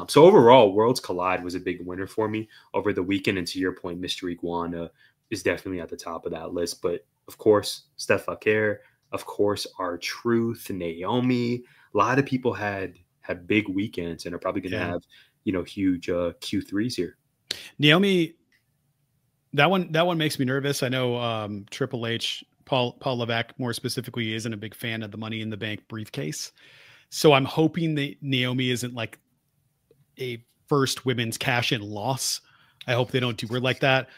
So overall, Worlds Collide was a big winner for me over the weekend. And to your point, Mr. Iguana is definitely at the top of that list. But of course, Steph Vaquer, of course, R-Truth, Naomi. A lot of people had big weekends and are probably going to have, you know, huge Q3s here. Naomi, that one makes me nervous. I know Triple H, Paul Levesque more specifically, isn't a big fan of the Money in the Bank briefcase. So I'm hoping that Naomi isn't like a first women's cash-in loss. I hope they don't do her like that.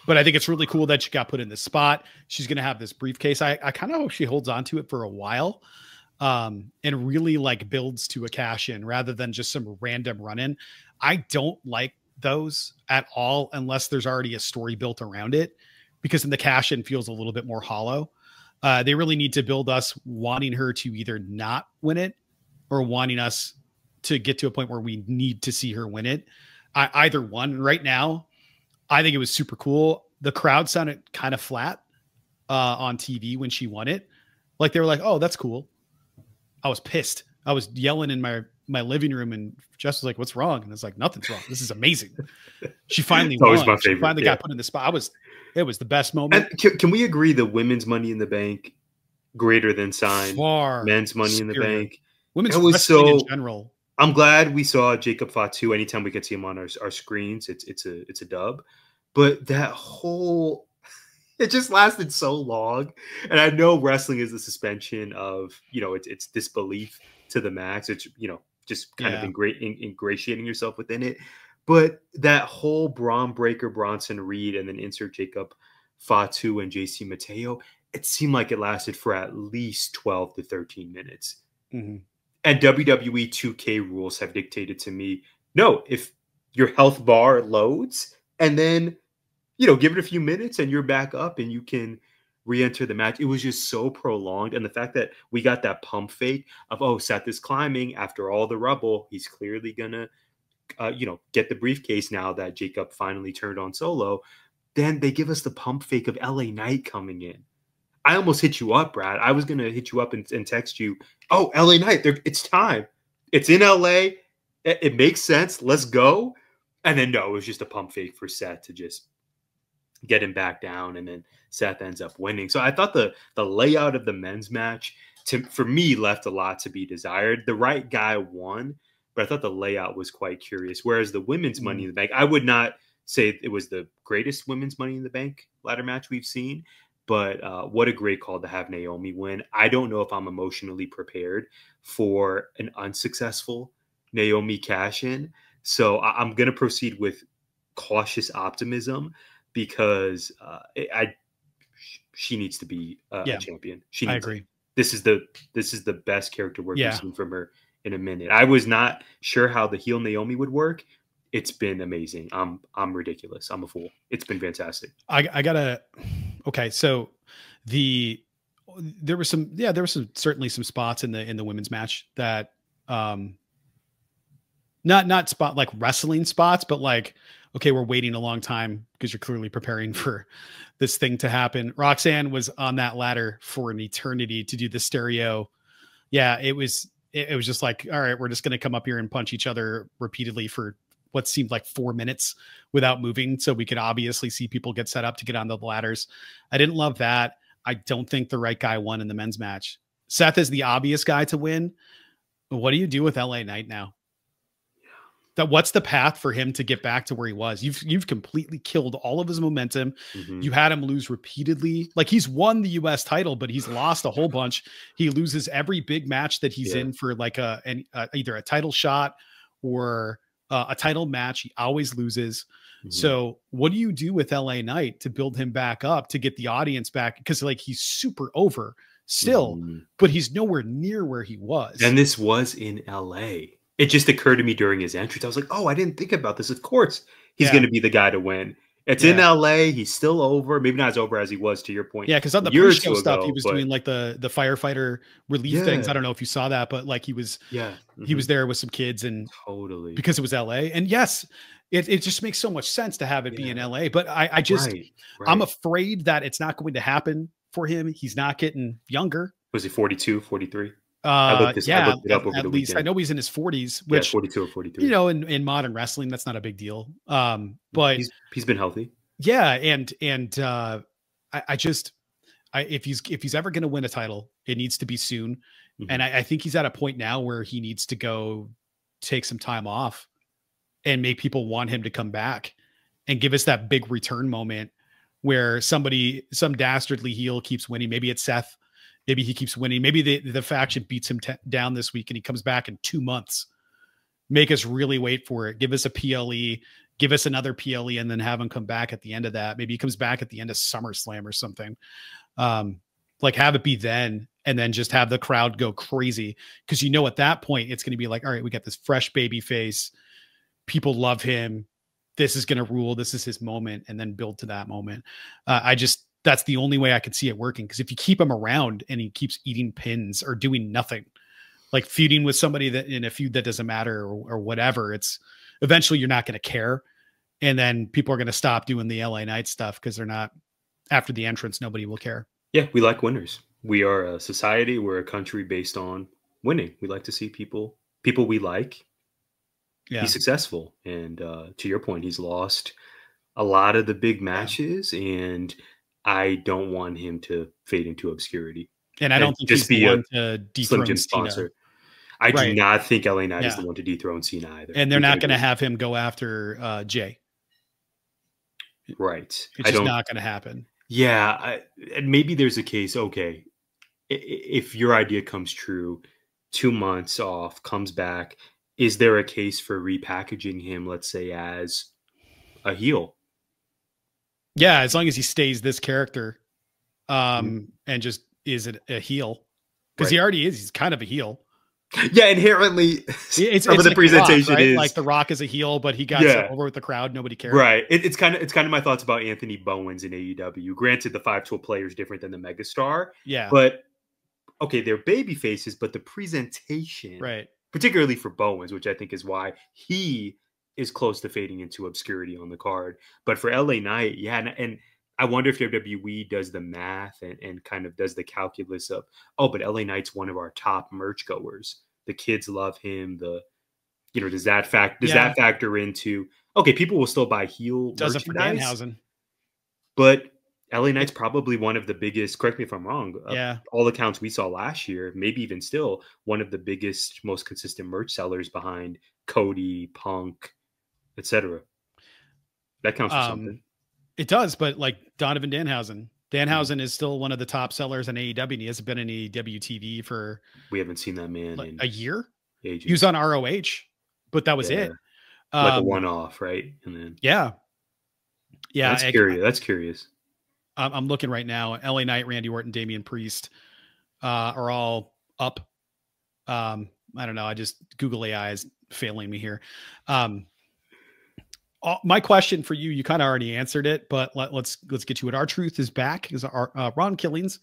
But I think it's really cool that she got put in this spot. She's going to have this briefcase. I kind of hope she holds on to it for a while and really like builds to a cash-in rather than just some random run-in. I don't like those at all unless there's already a story built around it, because then the cash-in feels a little bit more hollow. They really need to build us wanting her to either not win it or wanting us to get to a point where we need to see her win it. Either one. Right now, I think it was super cool. The crowd sounded kind of flat on TV when she won it. Like they were like, "Oh, that's cool." I was pissed. I was yelling in my living room, and Jess was like, "What's wrong?" And it's like, "Nothing's wrong. This is amazing." She finally won. My favorite. She finally got put in the spot. It was the best moment. And can we agree the women's Money in the Bank greater than signed men's Money in the Bank? Women's wrestling in general. I'm glad we saw Jacob Fatu. Anytime we could see him on our screens, it's a dub. But that whole, it just lasted so long. And I know wrestling is the suspension of, you know, it's disbelief to the max. It's, you know, just kind of ingratiating yourself within it. But that whole Braun Breaker, Bronson Reed, and then insert Jacob Fatu and JC Mateo, it seemed like it lasted for at least 12 to 13 minutes. Mm-hmm. And WWE 2K rules have dictated to me, no, if your health bar loads and then, you know, give it a few minutes and you're back up and you can re-enter the match. It was just so prolonged. And the fact that we got that pump fake of, oh, Seth is climbing after all the rubble. He's clearly going to, you know, get the briefcase now that Jacob finally turned on Solo. Then they give us the pump fake of LA Knight coming in. I almost hit you up, Brad. I was going to hit you up and text you, oh, LA Knight, it's time. It's in LA. It makes sense. Let's go. And then, no, it was just a pump fake for Seth to just get him back down. And then Seth ends up winning. So I thought the layout of the men's match, for me, left a lot to be desired. The right guy won, but I thought the layout was quite curious. Whereas the women's Money in the Bank, I would not say it was the greatest women's Money in the Bank ladder match we've seen. But what a great call to have Naomi win. I don't know if I'm emotionally prepared for an unsuccessful Naomi cash-in. So I'm going to proceed with cautious optimism because she needs to be a champion. I agree. This is the best character work we've seen from her in a minute. I was not sure how the heel Naomi would work. It's been amazing. I'm ridiculous. I'm a fool. It's been fantastic. Okay. So there were certainly some spots in the women's match that, not spot like wrestling spots, but like, okay, we're waiting a long time because you're clearly preparing for this thing to happen. Roxanne was on that ladder for an eternity to do the stereo. Yeah. It was just like, all right, we're just going to come up here and punch each other repeatedly for what seemed like 4 minutes without moving. So we could obviously see people get set up to get on the ladders. I didn't love that. I don't think the right guy won in the men's match. Seth is the obvious guy to win. What do you do with LA Knight now? What's the path for him to get back to where he was? You've completely killed all of his momentum. Mm-hmm. You had him lose repeatedly. Like he's won the US title, but he's lost a whole bunch. He loses every big match that he's in for like either a title shot or a title match. He always loses. Mm-hmm. So what do you do with LA Knight to build him back up, to get the audience back? Because like he's super over still, but he's nowhere near where he was. And this was in LA. It just occurred to me during his entrance. I was like, oh, I didn't think about this. Of course, he's going to be the guy to win. It's in LA. He's still over. Maybe not as over as he was, to your point. Yeah, because on the pre-show stuff, he was doing like the firefighter relief things. I don't know if you saw that, but like he was he was there with some kids and totally, because it was LA. And yes, it just makes so much sense to have it be in LA. But I just, Right. I'm afraid that it's not going to happen for him. He's not getting younger. Was he 42, 43? I looked it up over at the least weekend. I know he's in his 40s, which 42 or 43. You know, in modern wrestling, that's not a big deal. But he's been healthy. Yeah, and if he's ever going to win a title, it needs to be soon. Mm-hmm. And I think he's at a point now where he needs to go take some time off and make people want him to come back and give us that big return moment where some dastardly heel keeps winning. Maybe it's Seth. Maybe he keeps winning. Maybe the faction beats him down this week and he comes back in 2 months. Make us really wait for it. Give us a PLE, give us another PLE, and then have him come back at the end of that. Maybe he comes back at the end of SummerSlam or something. Like have it be then, and then just have the crowd go crazy. Because at that point, it's going to be like, all right, we got this fresh baby face. People love him. This is going to rule. This is his moment, and then build to that moment. That's the only way I could see it working. Because if you keep him around and he keeps eating pins or doing nothing, like feuding with somebody that in a feud that doesn't matter or whatever, it's eventually you're not going to care. And then people are going to stop doing the LA Knight stuff because they're not after the entrance. Nobody will care. Yeah. We like winners. We are a society. We're a country based on winning. We like to see people we like be successful. And to your point, he's lost a lot of the big matches and I don't want him to fade into obscurity. And I don't think he's the one to dethrone sponsor. I do not think LA Knight is the one to dethrone Cena either. And they're not going to have him go after Jay. Right. It's just not going to happen. Yeah. And maybe there's a case, okay, if your idea comes true, 2 months off, comes back, is there a case for repackaging him, let's say, as a heel? Yeah, as long as he stays this character and just is a heel. Because he already is. He's kind of a heel. Yeah, inherently, it's some of the like presentation The Rock, right? is like The Rock is a heel, but he got over with the crowd. Nobody cares. Right. It's kind of my thoughts about Anthony Bowens in AEW. Granted, the 5-tool player is different than the megastar. Yeah. But okay, they're baby faces, but the presentation, right, particularly for Bowens, which I think is why he is close to fading into obscurity on the card. But for LA Knight, and I wonder if WWE does the math and kind of does the calculus of, but LA Knight's one of our top merch goers. The kids love him. Does that factor into, okay, people will still buy heel does it for Danhausen. But LA Knight's probably one of the biggest, correct me if I'm wrong, all accounts we saw last year, maybe even still, one of the biggest, most consistent merch sellers behind Cody, Punk, etc. That counts for something. It does, but like Donovan Danhausen. Danhausen is still one of the top sellers in AEW, and he hasn't been in AEW TV for... We haven't seen that man in a year? Ages. He was on ROH, but that was it. Like a one-off, right? And then Yeah. That's curious. That's curious. I'm looking right now. LA Knight, Randy Orton, Damian Priest are all up. I don't know. Google AI is failing me here. My question for you, you kind of already answered it, but let's get to it. R-Truth is back. Is Ron Killings.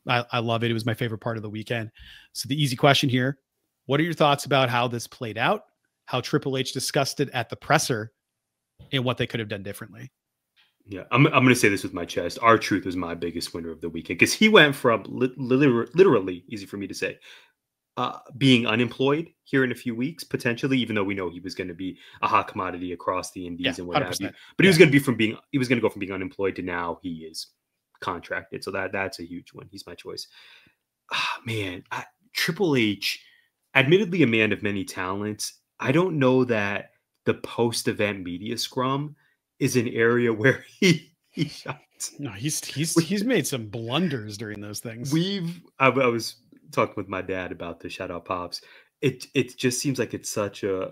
I love it. It was my favorite part of the weekend. So the easy question here: what are your thoughts about how this played out? How Triple H discussed it at the presser, and what they could have done differently? Yeah, I'm going to say this with my chest. R-Truth was my biggest winner of the weekend because he went from literally, easy for me to say, being unemployed here in a few weeks, potentially, even though we know he was going to be a hot commodity across the indies and what have you. But he was going to go from being unemployed to now he is contracted. So that's a huge win. He's my choice. Man, Triple H, admittedly a man of many talents. I don't know that the post-event media scrum is an area where he shines. No, he's made some blunders during those things. I was talking with my dad about the shout out Pops. It just seems like it's such a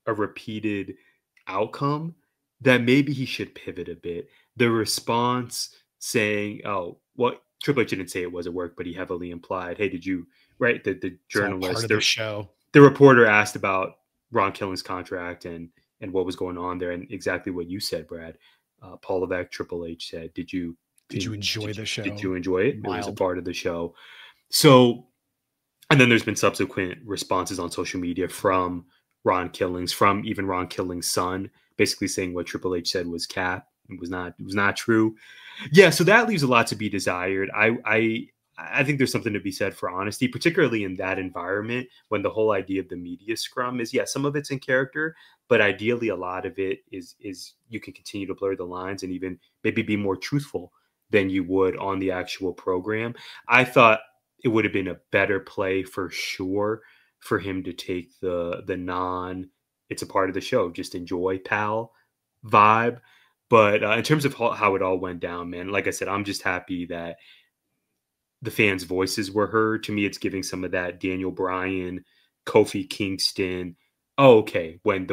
repeated outcome that maybe he should pivot a bit. The response saying, Triple H didn't say it was at work, but he heavily implied, hey, did you, right? The journalist, the show, the reporter asked about Ron Killing's contract and what was going on there, and exactly what you said, Brad. Paul Levesque, Triple H said, did you enjoy the show? Did you enjoy it? Mild. It was a part of the show. So, and then there's been subsequent responses on social media from Ron Killings, from even Ron Killing's son, basically saying what Triple H said was cap. It was not true. Yeah, so that leaves a lot to be desired. I think there's something to be said for honesty, particularly in that environment when the whole idea of the media scrum is, yeah, some of it's in character, but ideally a lot of it is you can continue to blur the lines and even maybe be more truthful than you would on the actual program. I thought it would have been a better play for sure for him to take the it's a part of the show, just enjoy pal vibe. But in terms of how it all went down, man, like I said, I'm just happy that the fans' voices were heard. To me, it's giving some of that Daniel Bryan, Kofi Kingston. Oh, okay. When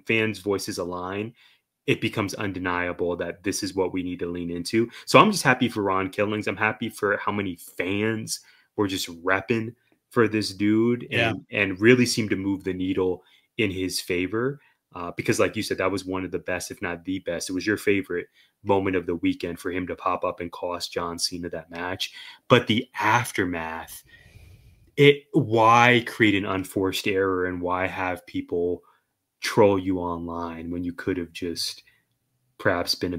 fans' voices align, it becomes undeniable that this is what we need to lean into. So I'm just happy for Ron Killings. I'm happy for how many fans were just repping for this dude and really seemed to move the needle in his favor. Because like you said, that was one of the best, if not the best. It was your favorite moment of the weekend for him to pop up and cost John Cena that match. But the aftermath, why create an unforced error and why have people troll you online when you could have just perhaps been a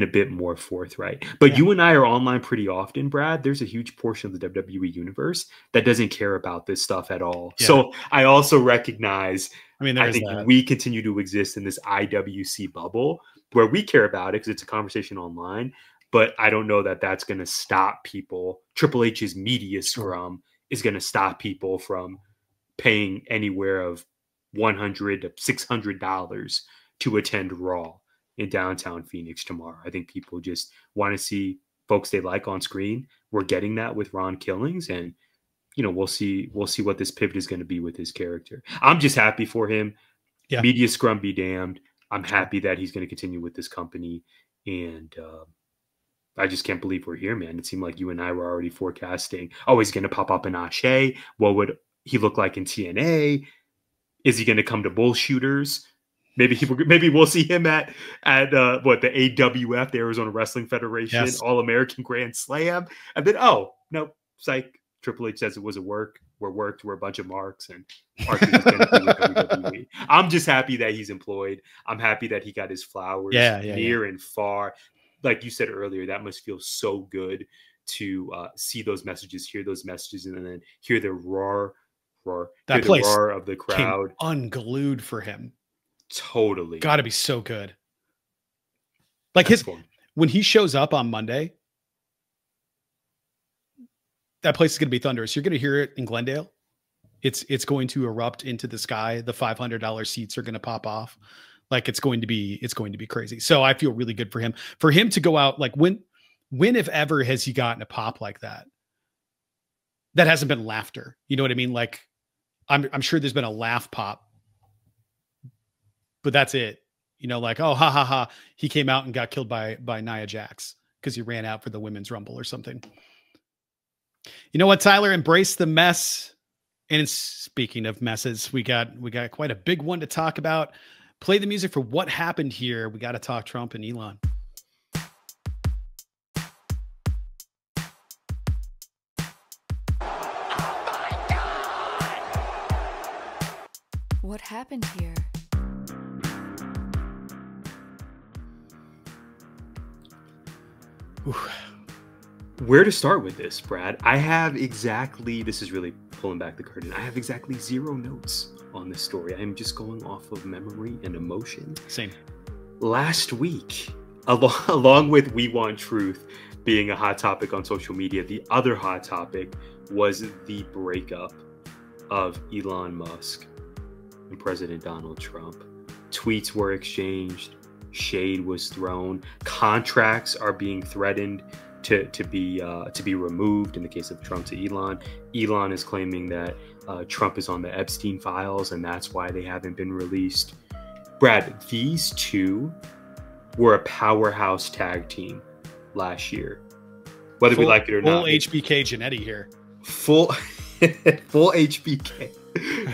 bit more forthright? But you and I are online pretty often, Brad. There's a huge portion of the WWE universe that doesn't care about this stuff at all. Yeah. So I also recognize, I think we continue to exist in this IWC bubble where we care about it because it's a conversation online, but I don't know that that's going to stop people. Triple H's media scrum is going to stop people from paying anywhere of $100 to $600 to attend Raw in downtown Phoenix tomorrow. I think people just want to see folks they like on screen. We're getting that with Ron Killings, and we'll see what this pivot is going to be with his character. I'm just happy for him. Yeah. Media scrum be damned. I'm happy that he's going to continue with this company, and I just can't believe we're here, man. It seemed like you and I were already forecasting, he's going to pop up in Ashe. What would he look like in TNA? Is he going to come to Bullshooters? Maybe we'll see him at the AWF, the Arizona Wrestling Federation, All-American Grand Slam. And then, no, psych. Triple H says it was a work. We're a bunch of marks, and Arthur's going to be with WWE. I'm just happy that he's employed. I'm happy that he got his flowers near and far. Like you said earlier, that must feel so good to see those messages, hear those messages, and then hear the roar. That place, the roar of the crowd, unglued for him. Totally, got to be so good. Like when he shows up on Monday, that place is going to be thunderous. You're going to hear it in Glendale. It's going to erupt into the sky. The $500 seats are going to pop off. Like it's going to be crazy. So I feel really good for him. For him to go out, like when if ever has he gotten a pop like that? That hasn't been laughter. You know what I mean? Like I'm sure there's been a laugh pop, but that's it. Like, oh, ha ha ha. He came out and got killed by Nia Jax because he ran out for the women's rumble or something. You know what, Tyler? Embrace the mess. And speaking of messes, we got quite a big one to talk about. Play the music for what happened here. We got to talk Trump and Elon. What happened here? Where to start with this, Brad? This is really pulling back the curtain. I have exactly 0 notes on this story. I am just going off of memory and emotion. Same. Last week, along with We Want Truth being a hot topic on social media, the other hot topic was the breakup of Elon Musk and President Donald Trump. Tweets were exchanged, shade was thrown, contracts are being threatened to be removed in the case of Trump to Elon. Elon is claiming that Trump is on the Epstein files and that's why they haven't been released. Brad, these two were a powerhouse tag team last year, whether we like it or not. Full HBK Jannetty here. Full HBK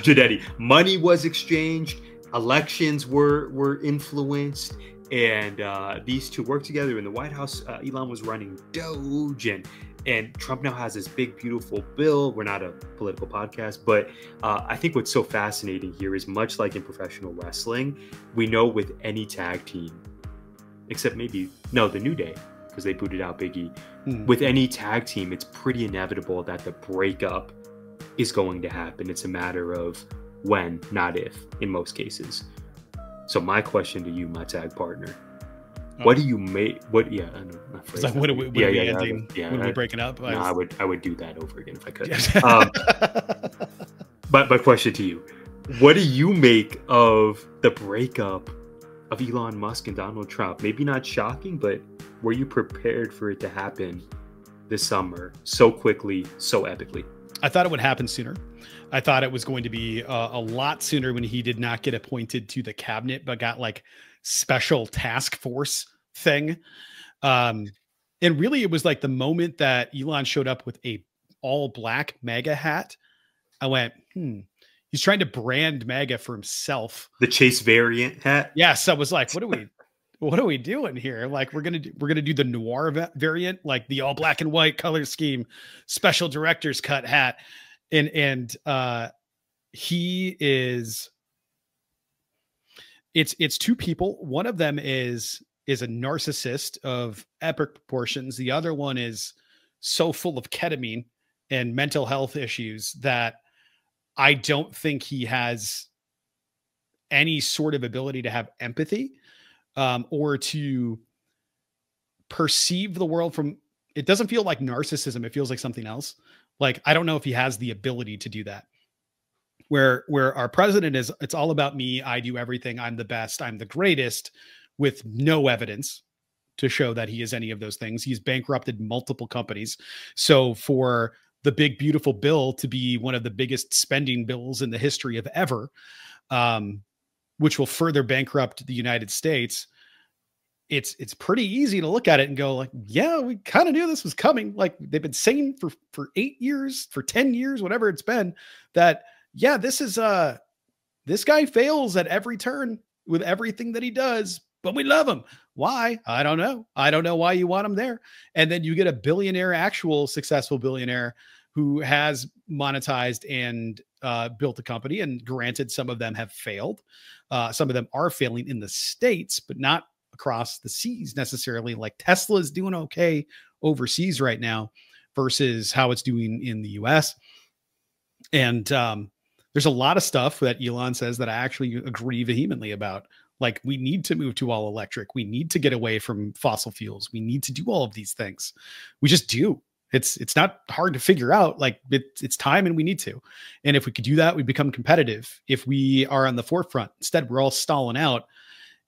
Jannetty. Money was exchanged. Elections were influenced. And these two worked together in the White House. Elon was running Doge, And Trump now has this big, beautiful bill. We're not a political podcast, but I think what's so fascinating here is, much like in professional wrestling, we know with any tag team, except maybe, no, the New Day, because they booted out Big E. With any tag team, it's pretty inevitable that the breakup is going to happen. It's a matter of when, not if, in most cases. So my question to you, my tag partner, what do you make? What? Yeah, I know. It's like, when are we ending? When are we breaking up? No, I would do that over again if I could. But my question to you: what do you make of the breakup of Elon Musk and Donald Trump? Maybe not shocking, but were you prepared for it to happen this summer so quickly, so epically? I thought it would happen sooner. I thought it was going to be a lot sooner when he did not get appointed to the cabinet, but got like special task force thing. And really, it was like the moment that Elon showed up with a all black MAGA hat, I went, he's trying to brand MAGA for himself. The Chase variant hat. Yes, I was like, what are we doing here? Like, we're gonna do the noir variant, like the all black and white color scheme, special director's cut hat, and he is. It's two people. One of them is a narcissist of epic proportions. The other one is so full of ketamine and mental health issues that I don't think he has any sort of ability to have empathy, or to perceive the world from. It doesn't feel like narcissism. It feels like something else. Like, I don't know if he has the ability to do that. Where our president is, it's all about me. I do everything. I'm the best. I'm the greatest, with no evidence to show that he is any of those things. He's bankrupted multiple companies. So for the big, beautiful bill to be one of the biggest spending bills in the history of ever, which will further bankrupt the United States, it's pretty easy to look at it and go like, yeah, we kind of knew this was coming. Like, they've been saying for 8 years, for 10 years, whatever it's been, that, yeah, this guy fails at every turn with everything that he does, but we love him. Why? I don't know. I don't know why you want him there. And then you get a billionaire, actual successful billionaire, who has monetized and built a company. And granted, some of them have failed. Some of them are failing in the States, but not across the seas necessarily. Like, Tesla is doing okay overseas right now versus how it's doing in the US. And there's a lot of stuff that Elon says that I actually agree vehemently about. Like, we need to move to all electric. We need to get away from fossil fuels. We need to do all of these things. We just do. It's not hard to figure out. Like, it's time, and we need to. And if we could do that, we become competitive. If we are on the forefront, instead, we're all stalling out.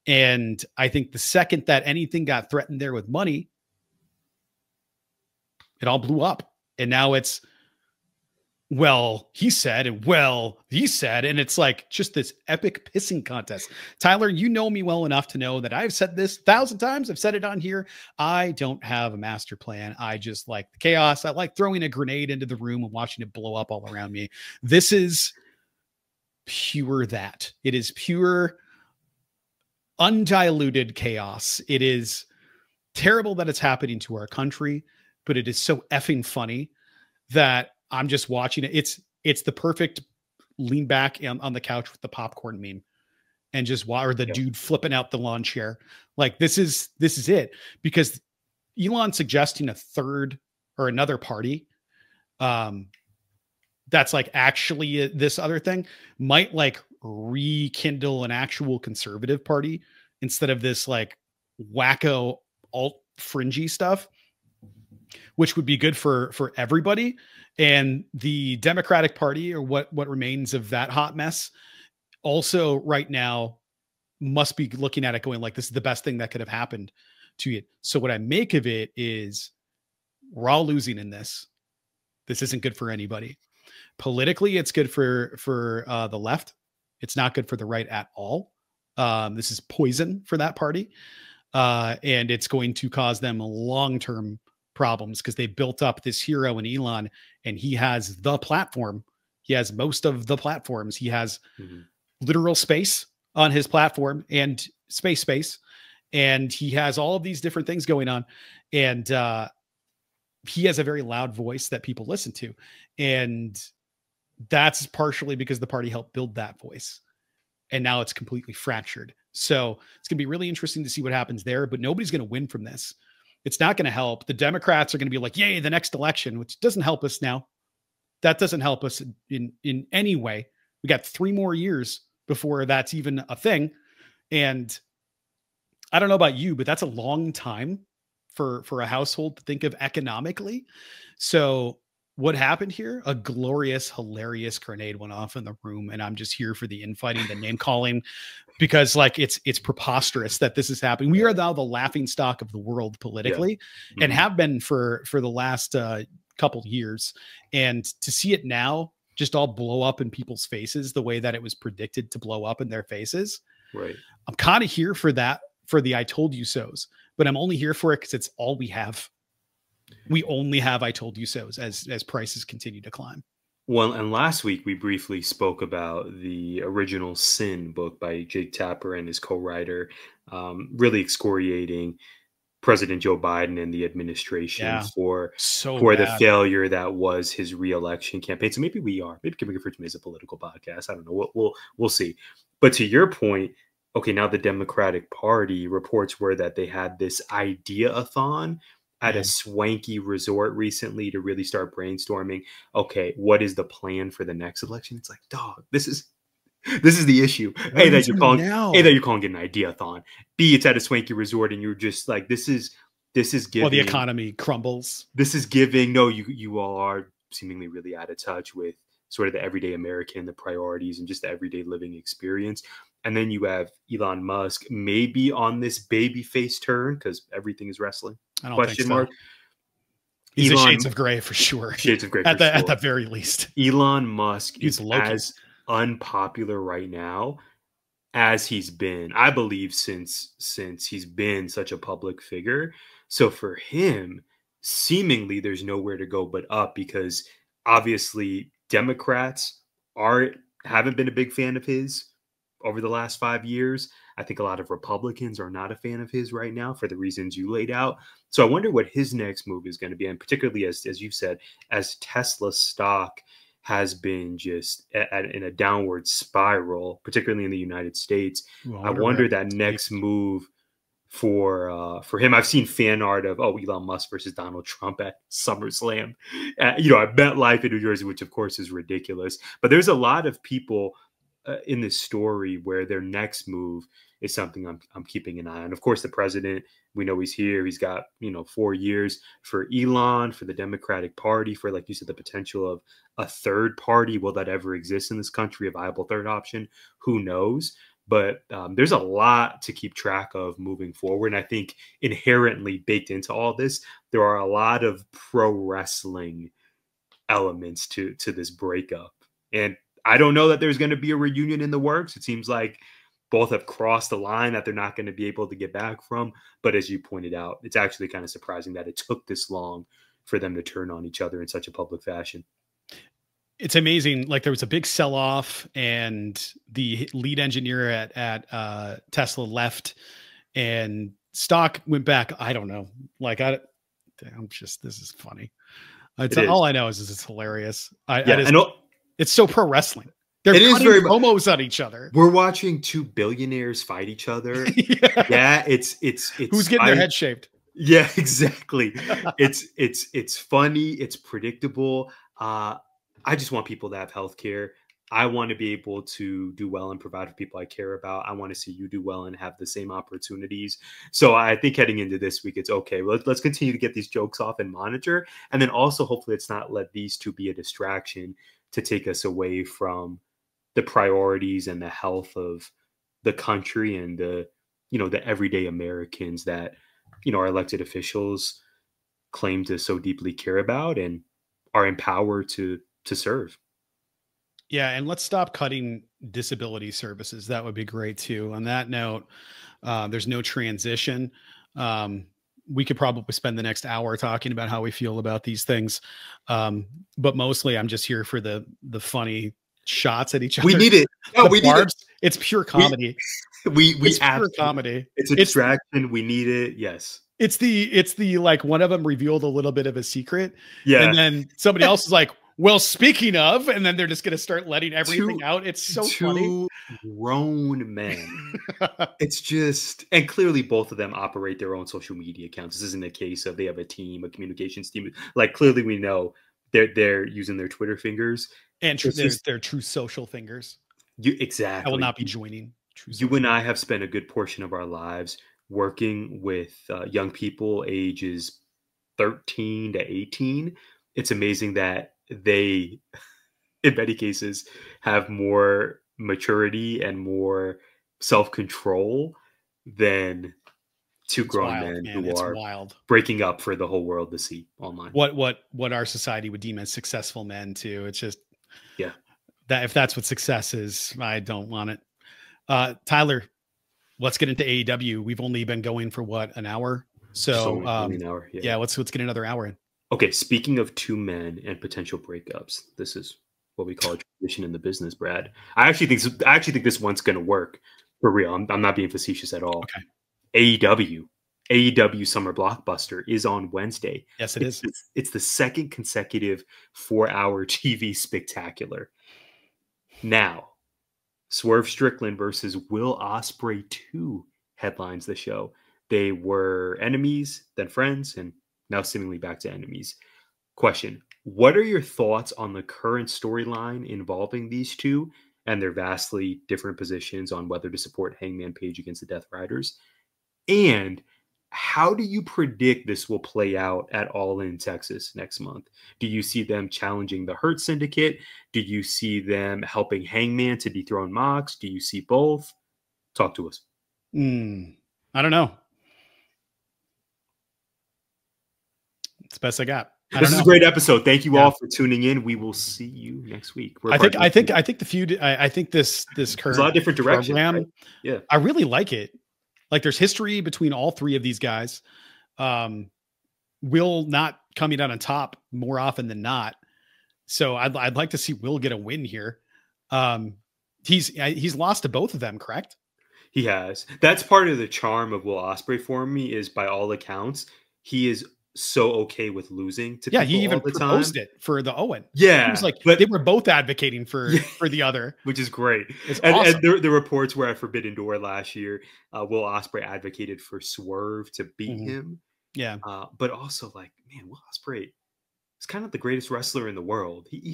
And I think the second that anything got threatened there with money, it all blew up. And now it's, well, he said, and well, he said, and it's like just this epic pissing contest. Tyler, you know me well enough to know that I've said this 1,000 times. I've said it on here. I don't have a master plan. I just like the chaos. I like throwing a grenade into the room and watching it blow up all around me. This is pure that. It is pure, undiluted chaos. It is terrible that it's happening to our country, but it is so effing funny that I'm just watching it. It's the perfect lean back on the couch with the popcorn meme and just or the dude flipping out the lawn chair. Like, this is it, because Elon suggesting a third or another party that's like actually this other thing might like rekindle an actual conservative party instead of this like wacko alt fringy stuff, which would be good for everybody. And the Democratic Party, or what remains of that hot mess, also right now must be looking at it going like, this is the best thing that could have happened to it. So what I make of it is, we're all losing in this. This isn't good for anybody. Politically, it's good for the left. It's not good for the right at all. This is poison for that party. And it's going to cause them long-term problems, because they built up this hero in Elon, and he has the platform. He has most of the platforms. He has literal space on his platform and space. And he has all of these different things going on. And he has a very loud voice that people listen to. And that's partially because the party helped build that voice. And now it's completely fractured. So it's going to be really interesting to see what happens there, but nobody's going to win from this. It's not going to help. The Democrats are going to be like, yay, the next election, which doesn't help us now. That doesn't help us in any way. We got 3 more years before that's even a thing. And I don't know about you, but that's a long time for a household to think of economically. So what happened here? A glorious, hilarious grenade went off in the room, and I'm just here for the infighting, the name calling, because like it's preposterous that this is happening. We are now the laughing stock of the world politically, and have been for the last couple years. And to see it now just all blow up in people's faces the way that it was predicted to blow up in their faces. Right. I'm kind of here for that, for the I told you so's, but I'm only here for it because it's all we have. We only have I told you so's as prices continue to climb. Well, and last week we briefly spoke about the original Sin book by Jake Tapper and his co-writer, really excoriating President Joe Biden and the administration for the failure that was his re-election campaign. So maybe can we refer to him as a political podcast? I don't know. We'll see. But to your point, okay, now the Democratic Party, reports were that they had this idea-a-thon at a swanky resort recently to really start brainstorming. Okay, what is the plan for the next election? It's like, dog, this is the issue. A, that you're calling it an idea-a-thon. B, it's at a swanky resort and you're just like, this is giving. Well, the economy crumbles. This is giving. No, you all are seemingly really out of touch with sort of the everyday American, the priorities, and just the everyday living experience. And then you have Elon Musk maybe on this baby face turn because everything is wrestling. I don't think so. He's a shades of gray for sure. Shades of gray at the very least. Elon Musk is as unpopular right now as he's been, I believe, since he's been such a public figure. So for him, seemingly there's nowhere to go but up, because obviously Democrats haven't been a big fan of his over the last 5 years. I think a lot of Republicans are not a fan of his right now for the reasons you laid out. So I wonder what his next move is going to be. And particularly as you said, as Tesla stock has been just in a downward spiral, particularly in the United States. I wonder that next move for him. I've seen fan art of Elon Musk versus Donald Trump at SummerSlam, at MetLife in New Jersey, which of course is ridiculous. But there's a lot of people in this story where their next move is something I'm keeping an eye on. Of course, the president, we know he's here. He's got 4 years. For Elon, for the Democratic Party, for, like you said, the potential of a third party. Will that ever exist in this country? A viable third option? Who knows? But there's a lot to keep track of moving forward. And I think inherently baked into all this, there are a lot of pro wrestling elements to this breakup. And I don't know that there's going to be a reunion in the works. It seems like both have crossed the line that they're not going to be able to get back from. But as you pointed out, it's actually kind of surprising that it took this long for them to turn on each other in such a public fashion. It's amazing. Like, there was a big sell-off and the lead engineer at Tesla left and stock went back. I don't know. Like, this is funny. All I know is it's hilarious. It's so pro wrestling. They're cutting promos on each other. We're watching two billionaires fight each other. It's who's getting their head shaved. Yeah, exactly. It's funny. It's predictable. I just want people to have healthcare. I want to be able to do well and provide for people I care about. I want to see you do well and have the same opportunities. So I think heading into this week, it's okay. Let's continue to get these jokes off and monitor. And then also, hopefully, let's not let these two be a distraction to take us away from the priorities and the health of the country and the everyday Americans that, our elected officials claim to so deeply care about and are empowered to serve. Yeah. And let's stop cutting disability services. That would be great too. On that note, there's no transition. We could probably spend the next hour talking about how we feel about these things. But mostly I'm just here for the funny shots at each other. We need it. No, we need it. It's pure comedy. It's pure comedy. It's a distraction. We need it. Yes. It's the like one of them revealed a little bit of a secret, Yeah. and then somebody else is like, "Well, speaking of," and then they're just gonna start letting everything Two- out. It's so funny. Two grown men. It's just, and clearly both of them operate their own social media accounts. This isn't a case of they have a team, a communications team. Like clearly we know they're using their Twitter fingers. And It's just, they're true social fingers. you I will exactly. not be joining. True You social. and I have spent a good portion of our lives working with young people ages 13 to 18. It's amazing that they, in many cases, have more maturity and more self-control than two It's grown wild, men man. who It's are wild. breaking up for the whole world to see online. What our society would deem as successful men too. It's just Yeah. that if that's what success is, I don't want it. Tyler, let's get into AEW. We've only been going for what, an hour? So Only an hour. yeah, let's get another hour in. Okay, speaking of two men and potential breakups, this is what we call a transition in the business, Brad. I actually think this one's going to work for real. I'm not being facetious at all. Okay. AEW Summer Blockbuster is on Wednesday. Yes, it is. It's the second consecutive 4-hour TV spectacular. Now, Swerve Strickland versus Will Ospreay 2 headlines the show. They were enemies, then friends, and now seemingly back to enemies. Question: what are your thoughts on the current storyline involving these two and their vastly different positions on whether to support Hangman Page against the Death Riders? And how do you predict this will play out at All In Texas next month? Do you see them challenging the Hurt Syndicate? Do you see them helping Hangman to dethrone Mox? Do you see both? Talk to us. I don't know. It's the best I got. This is a great episode. Thank you all for tuning in. We will see you next week. I think the feud. I think this current there's a lot of different directions. Program, right? Yeah, I really like it. Like there's history between all three of these guys. Will not coming out on top more often than not. So I'd like to see Will get a win here. He's lost to both of them, correct? He has. That's part of the charm of Will Ospreay for me. Is by all accounts, he is so okay with losing to people. He even all the proposed time. It for the Owen. Yeah, he was like, but they were both advocating for the other, which is great. Awesome. And the reports were at Forbidden Door last year. Will Ospreay advocated for Swerve to beat him. Yeah, but also like, man, Will Ospreay is kind of the greatest wrestler in the world. He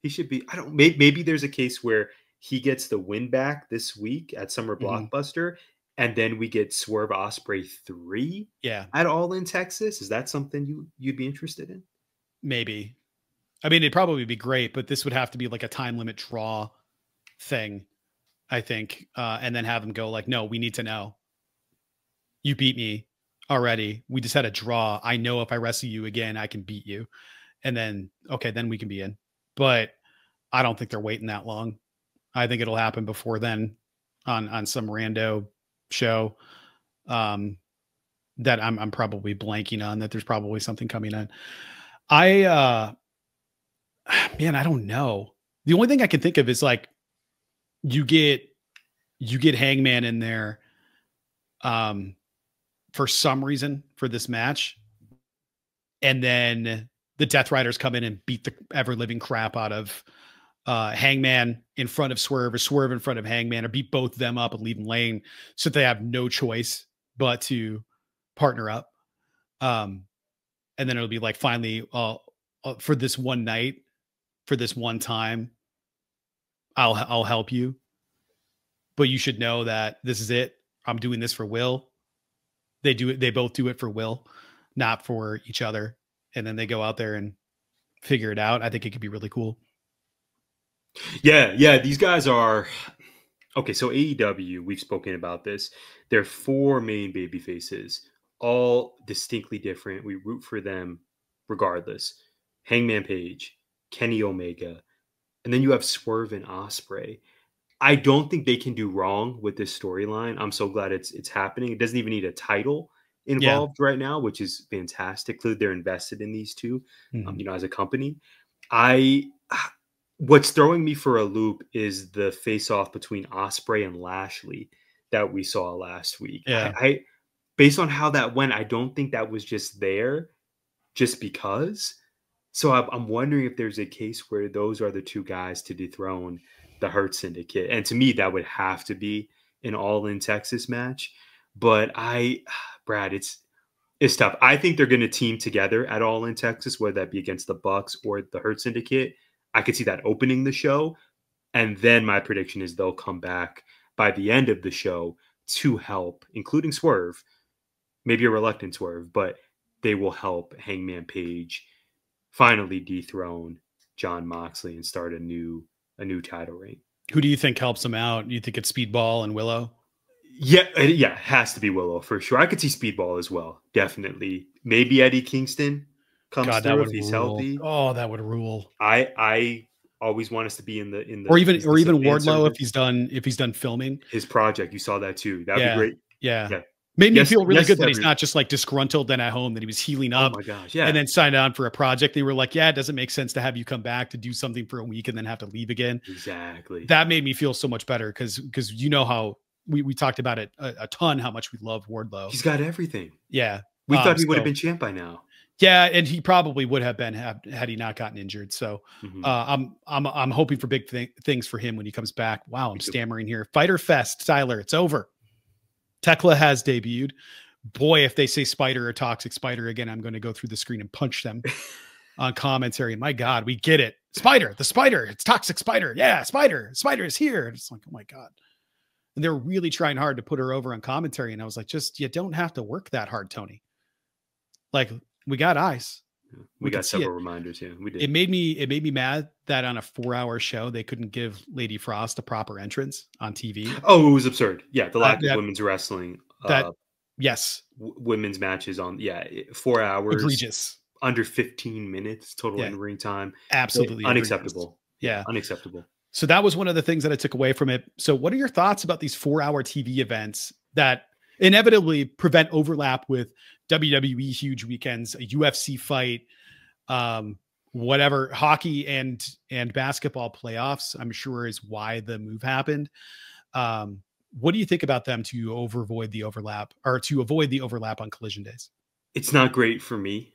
should be. I don't. Maybe there's a case where he gets the win back this week at Summer Blockbuster. And then we get Swerve Ospreay 3 at All In Texas. Is that something you'd be interested in? Maybe. I mean, it'd probably be great, but this would have to be like a time limit draw thing, I think. And then have them go like, no, we need to know. You beat me already. We just had a draw. I know if I wrestle you again, I can beat you. And then, okay, then we can be in. But I don't think they're waiting that long. I think it'll happen before then on some rando show that I'm probably blanking on, that there's probably something coming in. Man, I don't know. The only thing I can think of is like you get Hangman in there for some reason for this match, and then the Death Riders come in and beat the ever living crap out of Hangman in front of Swerve, or Swerve in front of Hangman, or beat both of them up and leave them laying, so they have no choice but to partner up. And then it'll be like, finally, for this one night, for this one time, I'll help you, but you should know that this is it. I'm doing this for Will. They do it. They both do it for Will, not for each other. And then they go out there and figure it out. I think it could be really cool. Yeah. These guys are okay. So AEW, we've spoken about this. There are 4 main baby faces, all distinctly different. We root for them regardless. Hangman Page, Kenny Omega, and then you have Swerve and Ospreay. I don't think they can do wrong with this storyline. I'm so glad it's happening. It doesn't even need a title involved right now, which is fantastic. Clearly, they're invested in these two, as a company. What's throwing me for a loop is the face-off between Ospreay and Lashley that we saw last week. Yeah. based on how that went, I don't think that was just there just because. So I'm wondering if there's a case where those are the two guys to dethrone the Hurt Syndicate. And to me, that would have to be an all-in Texas match. But Brad, it's tough. I think they're going to team together at All in Texas, whether that be against the Bucks or the Hurt Syndicate. I could see that opening the show. And then my prediction is they'll come back by the end of the show to help, including Swerve, maybe a reluctant Swerve, but they will help Hangman Page finally dethrone Jon Moxley and start a new title reign. Who do you think helps him out? Do you think it's Speedball and Willow? Yeah, it has to be Willow for sure. I could see Speedball as well, definitely. Maybe Eddie Kingston comes through if he's healthy. Oh, that would rule. I always want us to be in the or even Wardlow if he's done filming his project. You saw that too. That'd be great. Yeah. Made me feel really good that he's not just like disgruntled then at home, that he was healing up. Oh my gosh, yeah. And then signed on for a project. They were like, yeah, it doesn't make sense to have you come back to do something for a week and then have to leave again. Exactly. That made me feel so much better because you know how we talked about it a ton, how much we love Wardlow. He's got everything. Yeah. We thought he would have been champ by now. Yeah, and he probably would have been had he not gotten injured. So I'm hoping for big things for him when he comes back. Wow, I'm stammering here. Fyter Fest, Tyler, it's over. Tekla has debuted. Boy, if they say Spider or Toxic Spider again, I'm going to go through the screen and punch them on commentary. My God, we get it. Spider, the Spider, it's Toxic Spider. Yeah, Spider is here. It's like, oh my God. And they're really trying hard to put her over on commentary. And I was like, you don't have to work that hard, Tony. Like, we got eyes. We got several reminders. Yeah, we did. It made me mad that on a 4-hour show, they couldn't give Lady Frost a proper entrance on TV. Oh, it was absurd. Yeah. The lack of women's wrestling. Yes. Women's matches on, 4 hours. Egregious. Under 15 minutes total in ring time. Absolutely. Unacceptable. Yeah. Unacceptable. So that was one of the things that I took away from it. So what are your thoughts about these 4-hour TV events that inevitably prevent overlap with WWE huge weekends, a UFC fight, whatever, hockey and basketball playoffs, I'm sure is why the move happened. What do you think about them to avoid the overlap on collision days? It's not great for me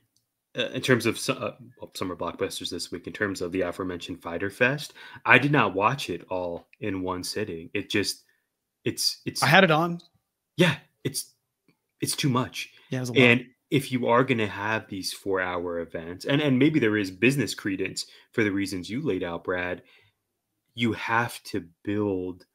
in terms of summer blockbusters this week. In terms of the aforementioned Fyter Fest, I did not watch it all in one sitting. It's I had it on. Yeah, it's too much. Yeah, it was a lot. And if you are going to have these 4-hour events, and maybe there is business credence for the reasons you laid out, Brad, you have to build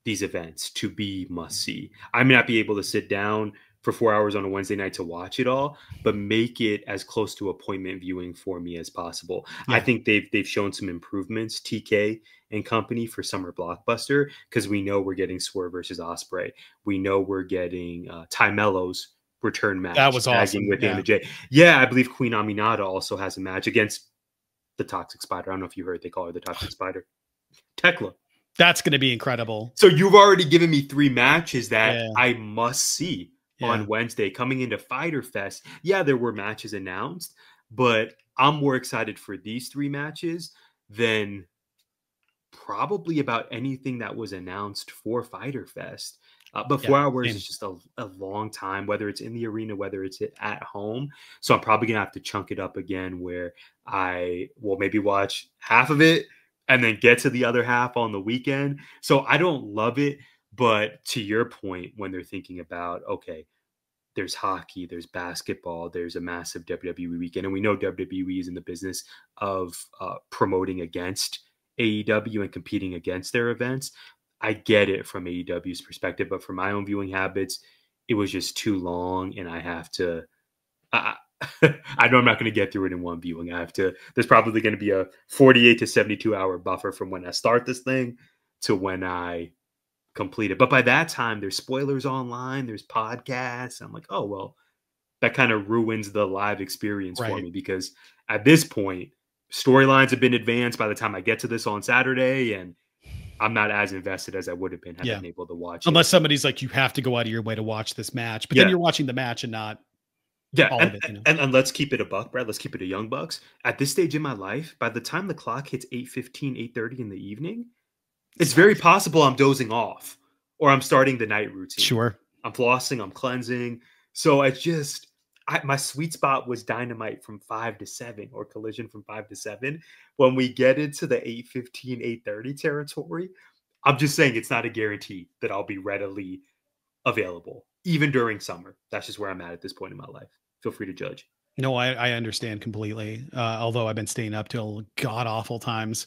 these events to be must-see. I may not be able to sit down for 4 hours on a Wednesday night to watch it all, but make it as close to appointment viewing for me as possible. Yeah. I think they've shown some improvements, TK and company, for Summer Blockbuster, because we know we're getting Swerve versus Ospreay. We know we're getting Ty Mello's return match. That was awesome. With Anna Jay. Yeah, I believe Queen Aminata also has a match against the Toxic Spider. I don't know if you heard they call her the Toxic Spider. Tekla. That's going to be incredible. So you've already given me 3 matches that I must see on Wednesday coming into Fyter Fest. Yeah, there were matches announced, but I'm more excited for these 3 matches than probably about anything that was announced for Fyter Fest. But 4 hours is just a long time, whether it's in the arena, whether it's at home. So I'm probably going to have to chunk it up again, where I will maybe watch half of it and then get to the other half on the weekend. So I don't love it. But to your point, when they're thinking about, okay, there's hockey, there's basketball, there's a massive WWE weekend. And we know WWE is in the business of promoting against AEW and competing against their events. I get it from AEW's perspective, but for my own viewing habits, it was just too long. And I have to, I know I'm not going to get through it in one viewing. There's probably going to be a 48 to 72 hour buffer from when I start this thing to when I complete it. But by that time, there's spoilers online, there's podcasts. I'm like, oh, well, that kind of ruins the live experience for me, because at this point, storylines have been advanced by the time I get to this on Saturday, and I'm not as invested as I would have been had I been able to watch Unless somebody's like, you have to go out of your way to watch this match. But then you're watching the match and not all of it. You know? And let's keep it a buck, Brad. Let's keep it a young bucks. At this stage in my life, by the time the clock hits 8:15, 8:30 in the evening, it's very possible I'm dozing off or I'm starting the night routine. Sure. I'm flossing, I'm cleansing. So it's just my sweet spot was Dynamite from 5 to 7 or Collision from 5 to 7. When we get into the 8:15, 8:30 territory, I'm just saying it's not a guarantee that I'll be readily available, even during summer. That's just where I'm at this point in my life. Feel free to judge. No, I understand completely. Although I've been staying up till god awful times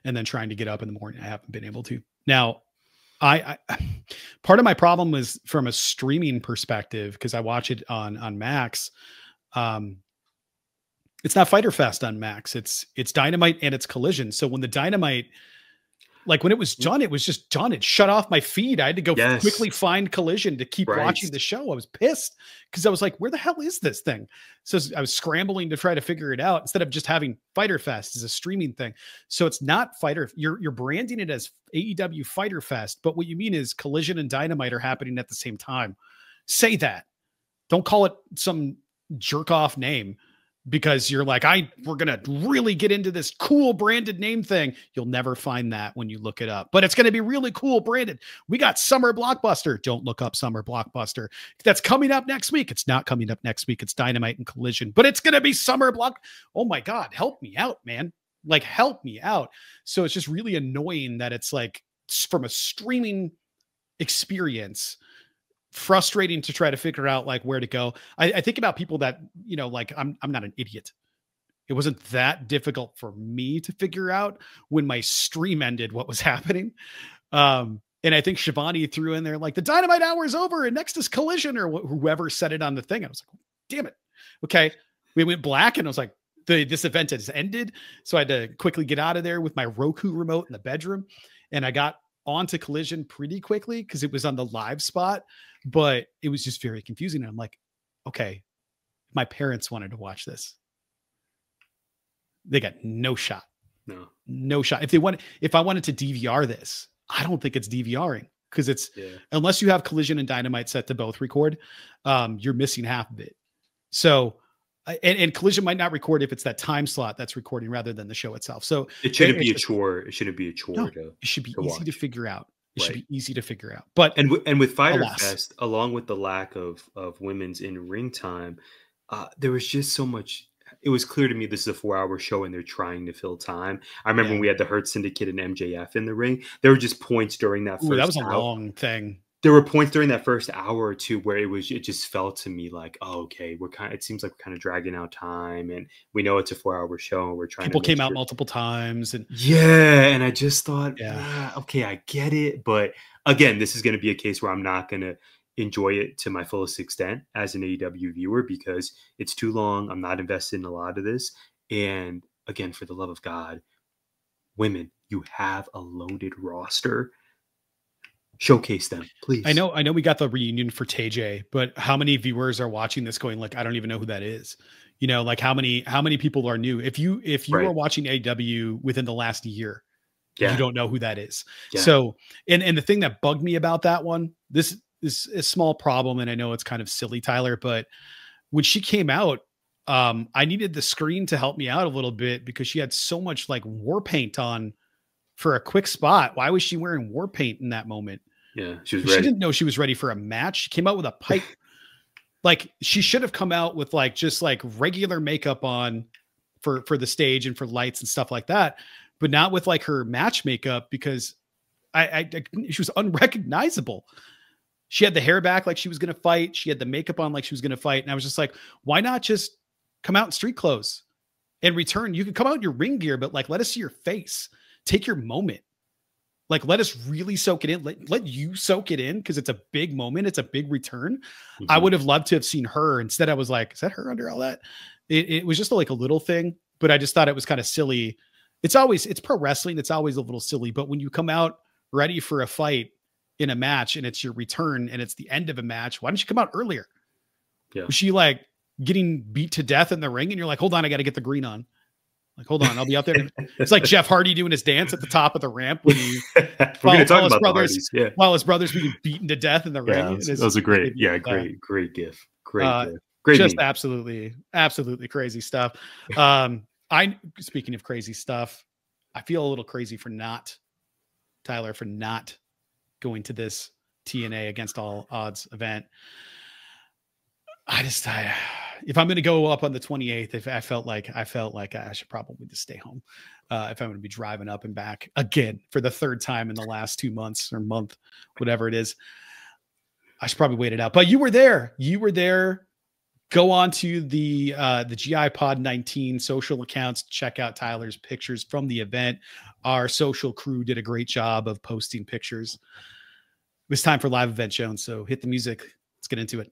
and then trying to get up in the morning. I haven't been able to. Now, I part of my problem was from a streaming perspective, because I watch it on Max. It's not Fyter Fest on Max. It's Dynamite and it's Collision. So when the Dynamite, like when it was done, it was just done. It shut off my feed. I had to go quickly find Collision to keep watching the show. I was pissed because I was like, where the hell is this thing? So I was scrambling to try to figure it out instead of just having Fyter Fest as a streaming thing. So it's not Fyter. You're branding it as AEW Fyter Fest, but what you mean is Collision and Dynamite are happening at the same time. Say that. Don't call it some jerk off name. Because you're like, we're going to really get into this cool branded name thing. You'll never find that when you look it up, but it's going to be really cool branded. We got Summer Blockbuster. Don't look up Summer Blockbuster. That's coming up next week. It's not coming up next week. It's Dynamite and Collision, but it's going to be Summer Block. Oh my God, help me out, man. Like, help me out. So it's just really annoying that it's like from a streaming experience, frustrating to try to figure out like where to go. I think about people that, you know, like I'm not an idiot. It wasn't that difficult for me to figure out when my stream ended what was happening. And I think Shivani threw in there like the Dynamite hour is over and next is Collision, or whoever said it on the thing. I was like, damn it. Okay. We went black and I was like, this event has ended. So I had to quickly get out of there with my Roku remote in the bedroom. And I got onto Collision pretty quickly because it was on the live spot, but it was just very confusing. And I'm like, okay, my parents wanted to watch this. They got no shot. No shot. If I wanted to DVR this, I don't think it's DVRing because it's unless you have Collision and Dynamite set to both record, you're missing half of it. So, and Collision might not record if it's that time slot that's recording rather than the show itself. So it shouldn't be a chore. It shouldn't be a chore. No, it should be easy to figure out. It should Right. be easy to figure out. But and with Fyter alas. Fest, along with the lack of women's in ring time, there was just so much. It was clear to me this is a 4-hour show and they're trying to fill time. I remember when we had the Hurt Syndicate and MJF in the ring. There were just points during that first that was a hour. long thing. There were points during that first hour or two where it just felt to me like, oh, okay, it seems like we're kind of dragging out time, and we know it's a 4-hour show and we're trying people to came out multiple times and and I just thought, okay, I get it. But again, this is going to be a case where I'm not going to enjoy it to my fullest extent as an AEW viewer because it's too long. I'm not invested in a lot of this. And again, for the love of God, women, you have a loaded roster. Showcase them, please. I know we got the reunion for TJ, but how many viewers are watching this going like, I don't even know who that is. You know, like how many people are new? If you are watching AEW within the last year, you don't know who that is. So, and the thing that bugged me about that one, this is a small problem. And I know it's kind of silly, Tyler, but when she came out, I needed the screen to help me out a little bit because she had so much like war paint on for a quick spot. Why was she wearing war paint in that moment? Yeah, she was ready. She didn't know she was ready for a match. She came out with a pipe. Like she should have come out with like just like regular makeup on for the stage and for lights and stuff like that, but not with like her match makeup because she was unrecognizable. She had the hair back like she was going to fight. She had the makeup on like she was going to fight. And I was just like, why not just come out in street clothes and return? You can come out in your ring gear, but like, let us see your face. Take your moment. Like, let us really soak it in. Let you soak it in because it's a big moment. It's a big return. Mm-hmm. I would have loved to have seen her. Instead, I was like, is that her under all that? It was just like a little thing, but I just thought it was kind of silly. It's pro wrestling. It's always a little silly. But when you come out ready for a fight in a match and it's your return and it's the end of a match, why don't you come out earlier? Yeah. Was she like getting beat to death in the ring? And you're like, hold on, I got to get the green on. Like, hold on, I'll be out there. It's like Jeff Hardy doing his dance at the top of the ramp when he we're going to talk about the Hardys, while his brother's being beaten to death in the ring. That was a great gif. Great just meme. absolutely crazy stuff. Speaking of crazy stuff, I feel a little crazy for not going to this TNA Against All Odds event. If I'm going to go up on the 28th, I felt like I should probably just stay home. If I'm going to be driving up and back again for the third time in the last 2 months or month, whatever it is, I should probably wait it out. But you were there. Go on to the GI Pod 19 social accounts. Check out Tyler's pictures from the event. Our social crew did a great job of posting pictures. It was time for live event Jones. So hit the music. Let's get into it.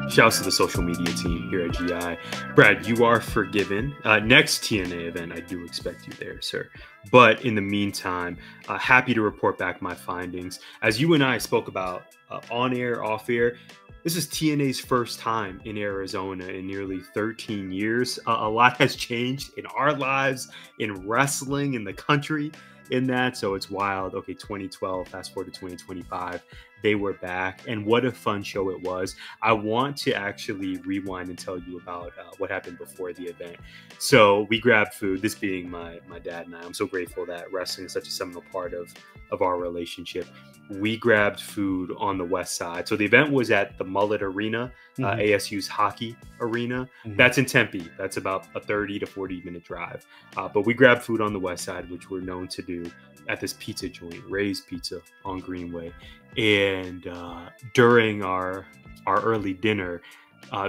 Shouts to the social media team here at GI. Brad, you are forgiven. Next TNA event, I do expect you there, sir. But in the meantime, happy to report back my findings. As you and I spoke about on air, off air, this is TNA's first time in Arizona in nearly 13 years. A lot has changed in our lives, in wrestling, in the country, in that. So it's wild. Okay, 2012, fast forward to 2025. They were back, and what a fun show it was. I want to actually rewind and tell you about what happened before the event. So we grabbed food, this being my dad and I. I'm so grateful that wrestling is such a seminal part of our relationship. We grabbed food on the west side. So the event was at the Mullet Arena, ASU's hockey arena. That's in Tempe. That's about a 30 to 40 minute drive. But we grabbed food on the west side, which we're known to do at this pizza joint, Ray's Pizza on Greenway. And during our early dinner,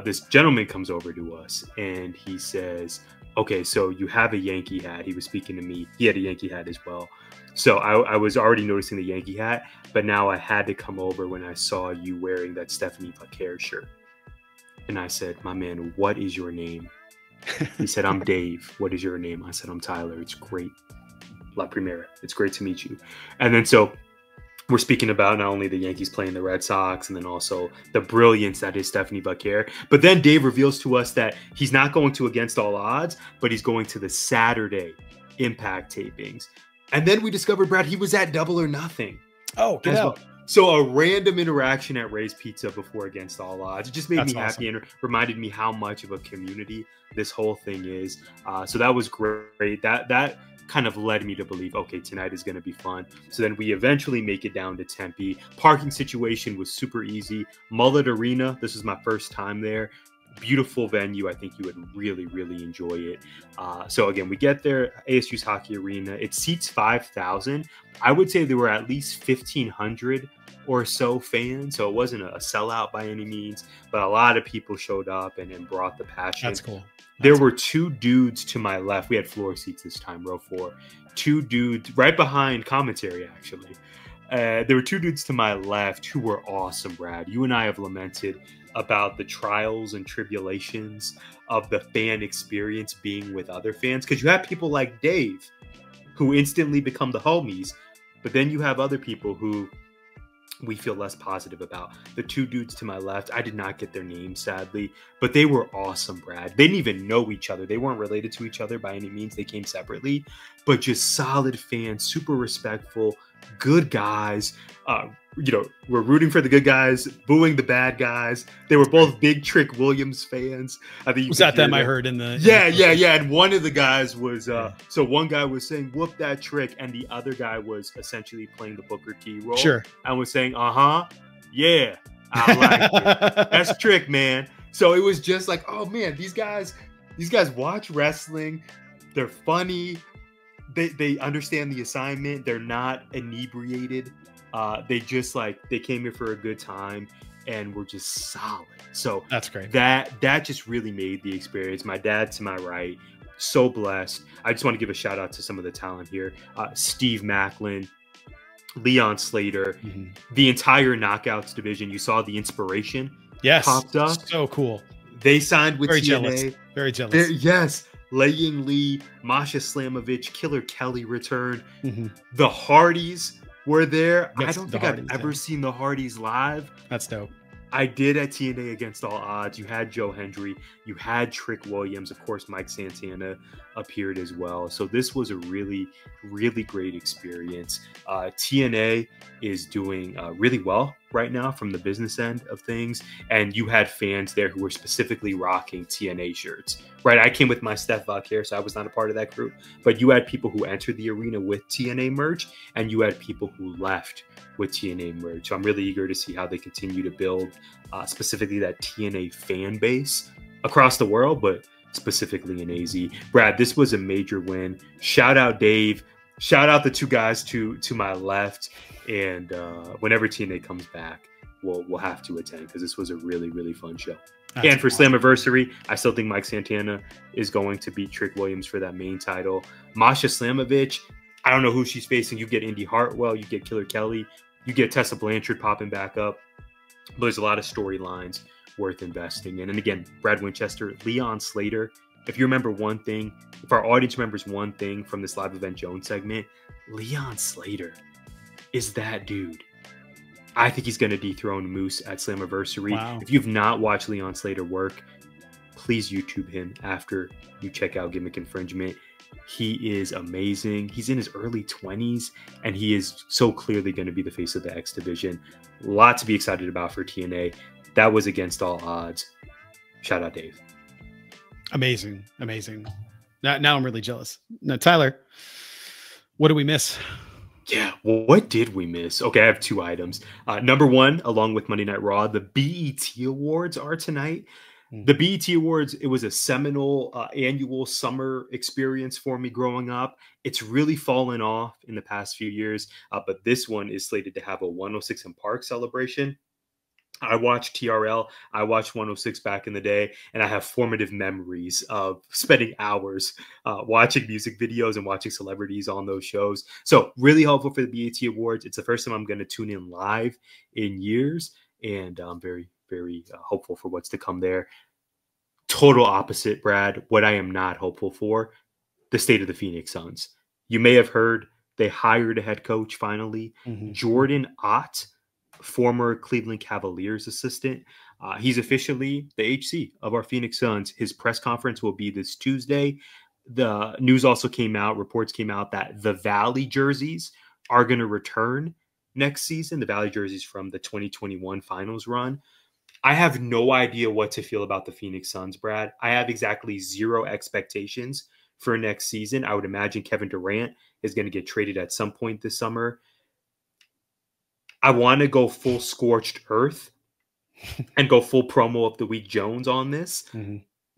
this gentleman comes over to us and he says, okay, so you have a Yankee hat. He was speaking to me. He had a Yankee hat as well. So I was already noticing the Yankee hat, but now I had to come over when I saw you wearing that Stephanie Vaquer shirt. And I said, my man, what is your name? He said, I'm Dave. What is your name? I said, I'm Tyler. It's great. La Primera. It's great to meet you. And then so we're speaking about not only the Yankees playing the Red Sox and then also the brilliance that is Stephanie Vaquer. But then Dave reveals to us that he's not going to Against All Odds, but he's going to the Saturday Impact tapings. And then we discovered, Brad, he was at Double or Nothing. Oh, get out. So a random interaction at Ray's Pizza before Against All Odds. It just made me happy and reminded me how much of a community this whole thing is. So that was great. That kind of led me to believe, okay, tonight is going to be fun. So then we eventually make it down to Tempe. Parking situation was super easy. Mullet Arena, this is my first time there. Beautiful venue. I think you would really, really enjoy it. So again, we get there, ASU's hockey arena. It seats 5,000. I would say there were at least 1,500 or so fans. So it wasn't a sellout by any means, but a lot of people showed up and brought the passion. That's cool. There were two dudes to my left. We had floor seats this time, row 4. Two dudes right behind commentary, actually. There were two dudes to my left who were awesome, Brad. You and I have lamented about the trials and tribulations of the fan experience being with other fans. Because you have people like Dave who instantly become the homies, but then you have other people who we feel less positive about. The two dudes to my left, I did not get their names, sadly, but they were awesome, Brad. They didn't even know each other. They weren't related to each other by any means. They came separately, but just solid fans, super respectful, good guys. We're rooting for the good guys, booing the bad guys. They were both big Trick Williams fans. I think was that them I heard in the yeah. And one of the guys was so one guy was saying "whoop that Trick," and the other guy was essentially playing the Booker T role. Sure, and was saying, yeah, I like it. That's Trick, man. So it was just like, oh man, these guys watch wrestling. They're funny. They understand the assignment. They're not inebriated. They came here for a good time and were just solid. So that's great. That just really made the experience. My dad to my right, so blessed. I just want to give a shout out to some of the talent here. Steve Macklin, Leon Slater, the entire Knockouts division. You saw the Inspiration. Yes. Popped up. So cool. They signed with Very TNA. jealous. Very jealous. Yes. Lei Ying Lee, Masha Slamovich, Killer Kelly returned. The Hardys were there. I don't think I've ever seen the Hardys live. That's dope. I did at TNA Against All Odds. You had Joe Hendry. You had Trick Williams. Of course, Mike Santana appeared as well. So this was a really, really great experience. TNA is doing really well right now from the business end of things. And you had fans there who were specifically rocking TNA shirts, right? I came with my Steph Vaquer, so I was not a part of that group. But you had people who entered the arena with TNA merch, and you had people who left with TNA merch. So I'm really eager to see how they continue to build specifically that TNA fan base across the world, but specifically in AZ. Brad, this was a major win. Shout out Dave. Shout out the two guys to my left. And whenever TNA comes back, we'll have to attend because this was a really, really fun show. That's and for awesome. Slammiversary, I still think Mike Santana is going to beat Trick Williams for that main title. Masha Slamovich, I don't know who she's facing. You get Indy Hartwell, you get Killer Kelly, you get Tessa Blanchard popping back up. But there's a lot of storylines worth investing in. And again, Brad Winchester, Leon Slater. If you remember one thing, if our audience remembers one thing from this Live Event Jones segment, Leon Slater is that dude. I think he's going to dethrone Moose at Slammiversary. Wow. If you've not watched Leon Slater work, please YouTube him after you check out Gimmick Infringement. He is amazing. He's in his early 20s, and he is so clearly going to be the face of the X Division. A lot to be excited about for TNA. That was Against All Odds. Shout out, Dave. Amazing. Now I'm really jealous. Now, Tyler, what do we miss? Yeah, well, what did we miss? Okay, I have two items. Number one, along with Monday Night Raw, the BET Awards are tonight. The BET Awards, it was a seminal annual summer experience for me growing up. It's really fallen off in the past few years, but this one is slated to have a 106 in Park celebration. I watched TRL, I watched 106 back in the day, and I have formative memories of spending hours watching music videos and watching celebrities on those shows. So really helpful for the BET Awards. It's the first time I'm going to tune in live in years, and I'm very, very hopeful for what's to come there. Total opposite, Brad. What I am not hopeful for, the state of the Phoenix Suns. You may have heard they hired a head coach finally, Jordan Ott, former Cleveland Cavaliers assistant. He's officially the HC of our Phoenix Suns. His press conference will be this Tuesday. The news also came out, reports came out that the Valley jerseys are going to return next season, the Valley jerseys from the 2021 finals run. I have no idea what to feel about the Phoenix Suns, Brad. I have exactly zero expectations for next season. I would imagine Kevin Durant is going to get traded at some point this summer. I want to go full scorched earth and go full promo of the week Jones on this,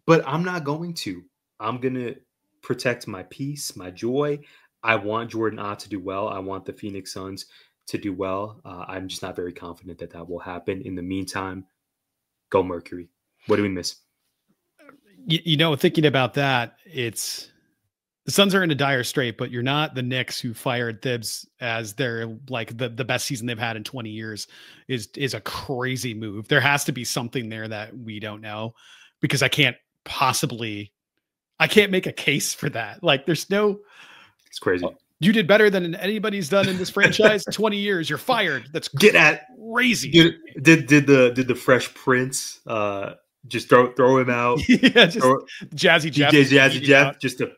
but I'm not going to. I'm going to protect my peace, my joy. I want Jordan Ott to do well. I want the Phoenix Suns to do well. I'm just not very confident that that will happen. In the meantime, go Mercury. What do we miss? You know, thinking about that, it's the Suns are in a dire strait, but you're not the Knicks who fired Thibs as their like the best season they've had in 20 years is a crazy move. There has to be something there that we don't know, because I can't make a case for that. Like there's no, it's crazy. You did better than anybody's done in this franchise. 20 years, you're fired. That's crazy. Did the Fresh Prince just throw him out? Yeah, just Jazzy Jeff. Jazzy Jeff just to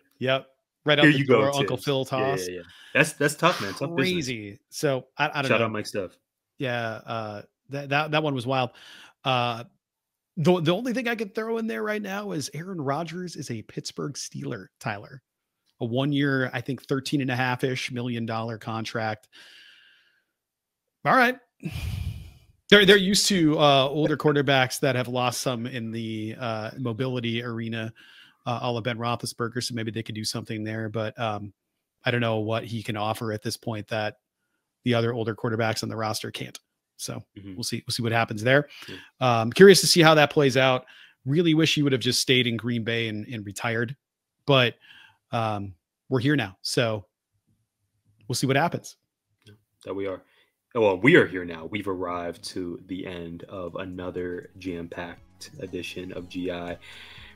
right out the door, Uncle Phil toss. Yeah. That's tough, man. Tough crazy. Business. So I don't know. Shout out Mike Stuff. Yeah, that one was wild. The only thing I could throw in there right now is Aaron Rodgers is a Pittsburgh Steeler, Tyler. A 1 year, I think $13.5 million contract. All right. They're used to older quarterbacks that have lost some in the mobility arena, a la Ben Roethlisberger, so maybe they could do something there. But I don't know what he can offer at this point that the other older quarterbacks on the roster can't. So we'll see what happens there. I'm curious to see how that plays out. Really wish he would have just stayed in Green Bay and retired, but we're here now, so we'll see what happens. That we are. Well, we are here now. We've arrived to the end of another jam-packed edition of GI.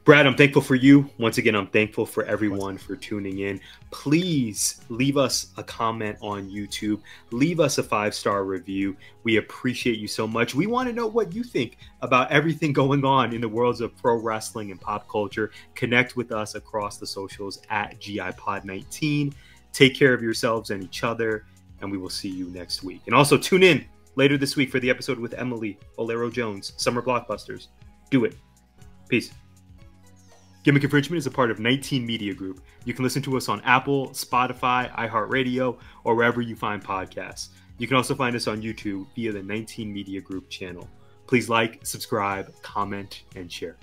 Brad, I'm thankful for you. Once again, I'm thankful for everyone for tuning in. Please leave us a comment on YouTube. Leave us a 5-star review. We appreciate you so much. We want to know what you think about everything going on in the worlds of pro wrestling and pop culture. Connect with us across the socials at GIPod19. Take care of yourselves and each other, and we will see you next week. And also tune in later this week for the episode with Emily Olero-Jones, Summer Blockbusters. Do it. Peace. Gimmick Infringement is a part of 19 Media Group. You can listen to us on Apple, Spotify, iHeartRadio, or wherever you find podcasts. You can also find us on YouTube via the 19 Media Group channel. Please like, subscribe, comment, and share.